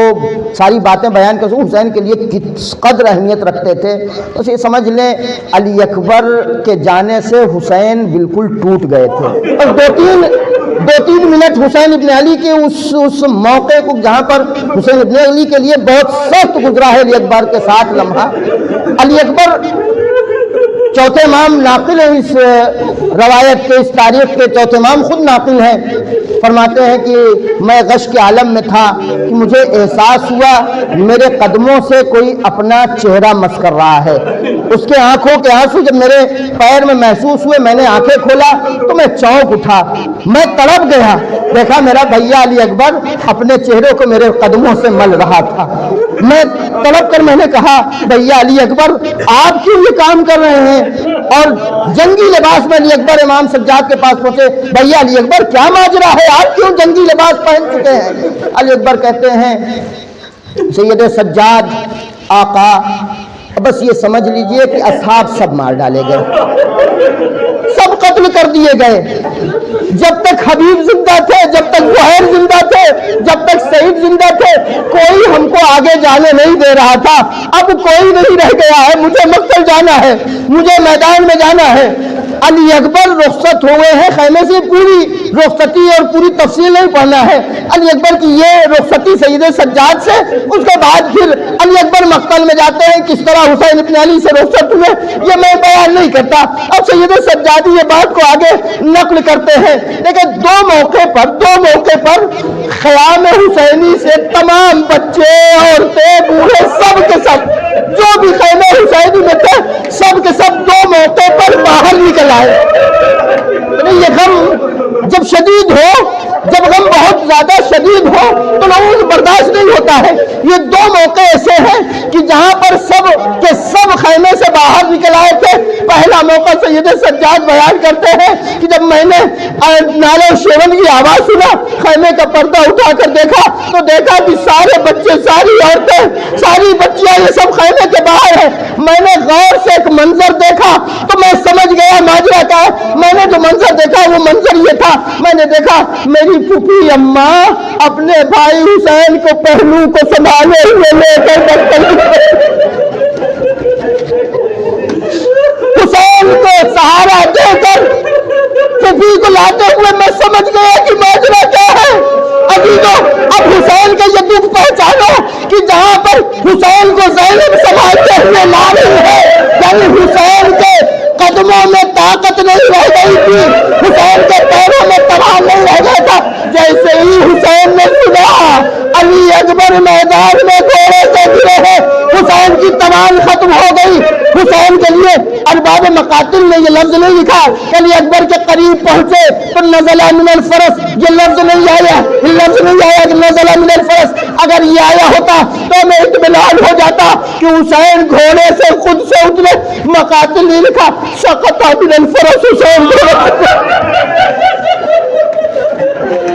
ساری باتیں بیان کر سکوں، حسین کے لیے کس قدر اہمیت رکھتے تھے، بس یہ سمجھ لیں علی اکبر کے جانے سے حسین بالکل ٹوٹ گئے تھے۔ اور دو تین منٹ حسین ابن علی کے اس موقع کو جہاں پر حسین ابن علی کے لیے بہت سخت گزرا ہے علی اکبر کے ساتھ لمحہ۔ علی اکبر چوتھے امام ناقل ہیں اس روایت کے، اس تاریخ کے چوتھے امام خود ناقل ہیں، فرماتے ہیں کہ میں غش کے عالم میں تھا کہ مجھے احساس ہوا میرے قدموں سے کوئی اپنا چہرہ مس کر رہا ہے۔ اس کے آنکھوں کے آنسو جب میرے پیر میں محسوس ہوئے، میں نے آنکھیں کھولا تو میں چونک اٹھا، میں تڑپ گیا، دیکھا میرا بھیا علی اکبر اپنے چہرے کو میرے قدموں سے مل رہا تھا۔ میں تڑپ کر میں نے کہا بھیا علی اکبر آپ کیوں یہ کام کر رہے ہیں؟ اور جنگی لباس میں علی اکبر امام سجاد کے پاس پہنچے، بھیا علی اکبر کیا ماجرا ہے، آپ کیوں جنگی لباس پہن چکے ہیں؟ علی اکبر کہتے ہیں سید سجاد آقا بس یہ سمجھ لیجئے کہ اصحاب سب مار ڈالے گئے، سب قتل کر دیے گئے، جب تک حبیب زندہ تھے، جب تک زہیر زندہ تھے، جب تک سعید زندہ تھے، کوئی ہم کو آگے جانے نہیں دے رہا تھا، اب کوئی نہیں رہ گیا ہے، مجھے مقتل جانا ہے، مجھے میدان میں جانا ہے۔ علی اکبر رخصت ہوئے ہیں خیمے سے، پوری رخصتی اور پوری تفصیل نہیں پڑھنا ہے، علی اکبر کی یہ رخصتی سید سجاد سے، اس کے بعد پھر علی اکبر مقتل میں جاتے ہیں، کس طرح حسین ابن علی سے رخصت ہوئے یہ میں بیان نہیں کرتا۔ اب سید سجادی یہ بات کو آگے نقل کرتے ہیں، لیکن دو موقع پر خیام حسینی سے تمام بچے، عورتیں، بوڑھے سب کے سب جو بھی خیمہ حسینی میں تھے سب کے سب دو موقع پر باہر نکل آئے۔ یہ غم جب شدید ہو، جب شدید ہو تو نعوذ برداشت نہیں ہوتا ہے۔ یہ دو موقع ایسے ہیں کہ جہاں پر سب کے سب خیمے سے باہر نکل آئے تھے۔ پہلا موقع سید سجاد بیان کرتے ہیں کہ جب میں نے نعرہ شیون کی آواز سنا، خیمے کا پردہ اٹھا کر دیکھا تو دیکھا کہ سارے بچے، ساری عورتیں، ساری بچیاں یہ سب خیمے کے باہر ہیں۔ میں نے غور سے ایک منظر دیکھا تو میں سمجھ گیا ماجرا کیا ہے۔ میں نے جو منظر دیکھا وہ منظر یہ تھا، میں نے دیکھا میری پھوپھی اماں اپنے بھائی حسین کو پہلو کو سنبھالے ہوئے لے کر حسین کو سہارا دے کر پھوپھی کو لاتے ہوئے میں سمجھ گیا کہ ماجرا کیا ہے۔ ابھی تو اب حسین کا یہ دکھ پہچانو کہ جہاں پر حسین کو زینب سنبھالتے ہوئے لا رہی ہے، یعنی حسین کے قدموں میں طاقت نہیں رہ گئی تھی، حسین کے پیروں میں توان نہیں رہ گیا تھا۔ جیسے ہی حسین نے سنا علی اکبر میدان میں گھوڑے سے گرے ہیں، حسین کی توان ختم ہو گئی۔ حسین کے لیے ارباب مقاتل نے یہ لفظ نہیں لکھا کہ علی اکبر کے قریب پہنچے تو نزل من الفرس، یہ لفظ نہیں آیا کہ نزل من الفرس۔ اگر یہ آیا ہوتا تو میں اطمینان ہو جاتا کہ حسین گھوڑے سے خود سے اترے۔ مقاتل نہیں لکھا، سقط من الفرس،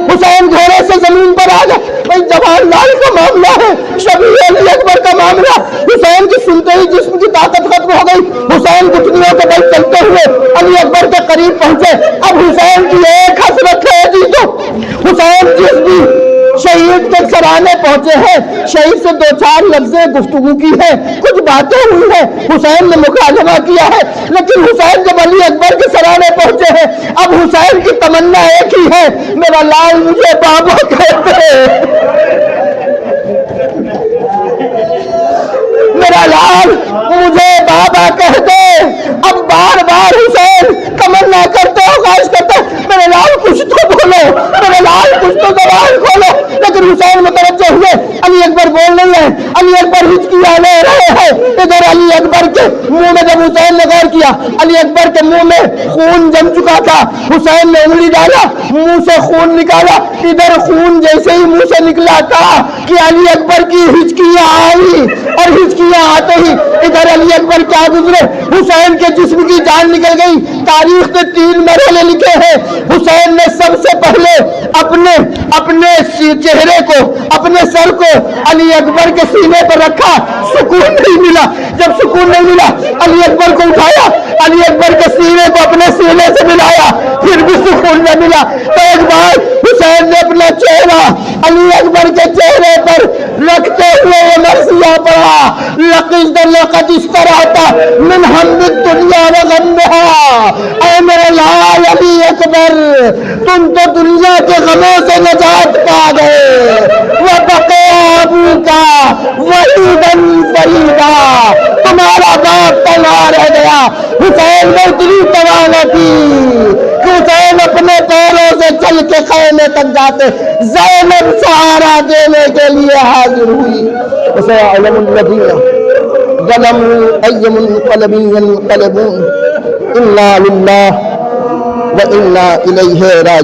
حسین گھوڑے سے زمین پر آ گئے۔ بھائی جوان لال کا معاملہ ہے، شبیہ علی اکبر کا معاملہ۔ حسین کی سنتے ہی جسم کی طاقت ختم ہو گئی۔ حسین گھٹنوں کے بل چلتے ہوئے علی اکبر کے قریب پہنچے۔ اب حسین کی ایک حسرت ہے جی، تو حسین جس بھی شہید کے سرانے پہنچے ہیں، شہید سے دو چار لفظیں گفتگو کی ہے، کچھ باتیں ہوئی ہیں، حسین نے مکالمہ کیا ہے، لیکن حسین جب علی اکبر کے سرانے پہنچے ہیں، اب حسین کی تمنا ایک ہی ہے، میرا لال مجھے بابا کہتے ہیں، میرا لال مجھے بابا کہتے۔ اب بار بار حسین تمنا کرتے ہو، خواہش کرتے میرے لال کچھ تو بولو، میرے لال کچھ تو زبان کھولو، لیکن حسین متوجہ ہوئے علی اکبر بول نہیں ہے، علی اکبر ہچکیاں لے رہے ہیں۔ ادھر علی اکبر کے منہ میں جب حسین نے غور کیا، علی اکبر کے منہ میں خون جم چکا تھا، حسین نے انگلی ڈالا، منہ سے خون نکالا، ادھر خون جیسے ہی منہ سے نکلا تھا کہ علی اکبر کی ہچکیاں آئی، اور ہچکیاں آتے ہی ادھر علی اکبر کیا گزرے، حسین کے جسم کی جان نکل گئی۔ تاریخ نے 3 مرحلے لکھے ہیں۔ حسین نے سب سے پہلے اپنے چہرے کو، اپنے سر کو علی اکبر کے سینے پر رکھا، سکون نہیں ملا۔ جب سکون نہیں ملا، علی اکبر کو اٹھایا، علی اکبر کے سینے کو اپنے سینے سے ملایا، پھر بھی سکون نہ ملا۔ تو ایک بار حسین نے اپنا چہرہ علی اکبر کے چہرے پر رکھتے ہوئے یہ مرثیہ پڑھا، لقد اشترعت من ہم الدنیا وغمها، اے میرے لال علی اکبر، تم تو دنیا کے غموں سے نجات پا گئے۔ وبقي ابوك وحيدا فريدا، تمہارا باپ تنہا رہ گیا۔ حسین میں اتنی توانائی تھی کہ حسین اپنے پیروں سے چل کے خیمے تک جاتے، زینب سہارا دینے کے لیے حاضر ہوئی۔ وسيعلم الذين ظلموا أي منقلب ينقلبون، إنا لله وإنا إليه راجعون۔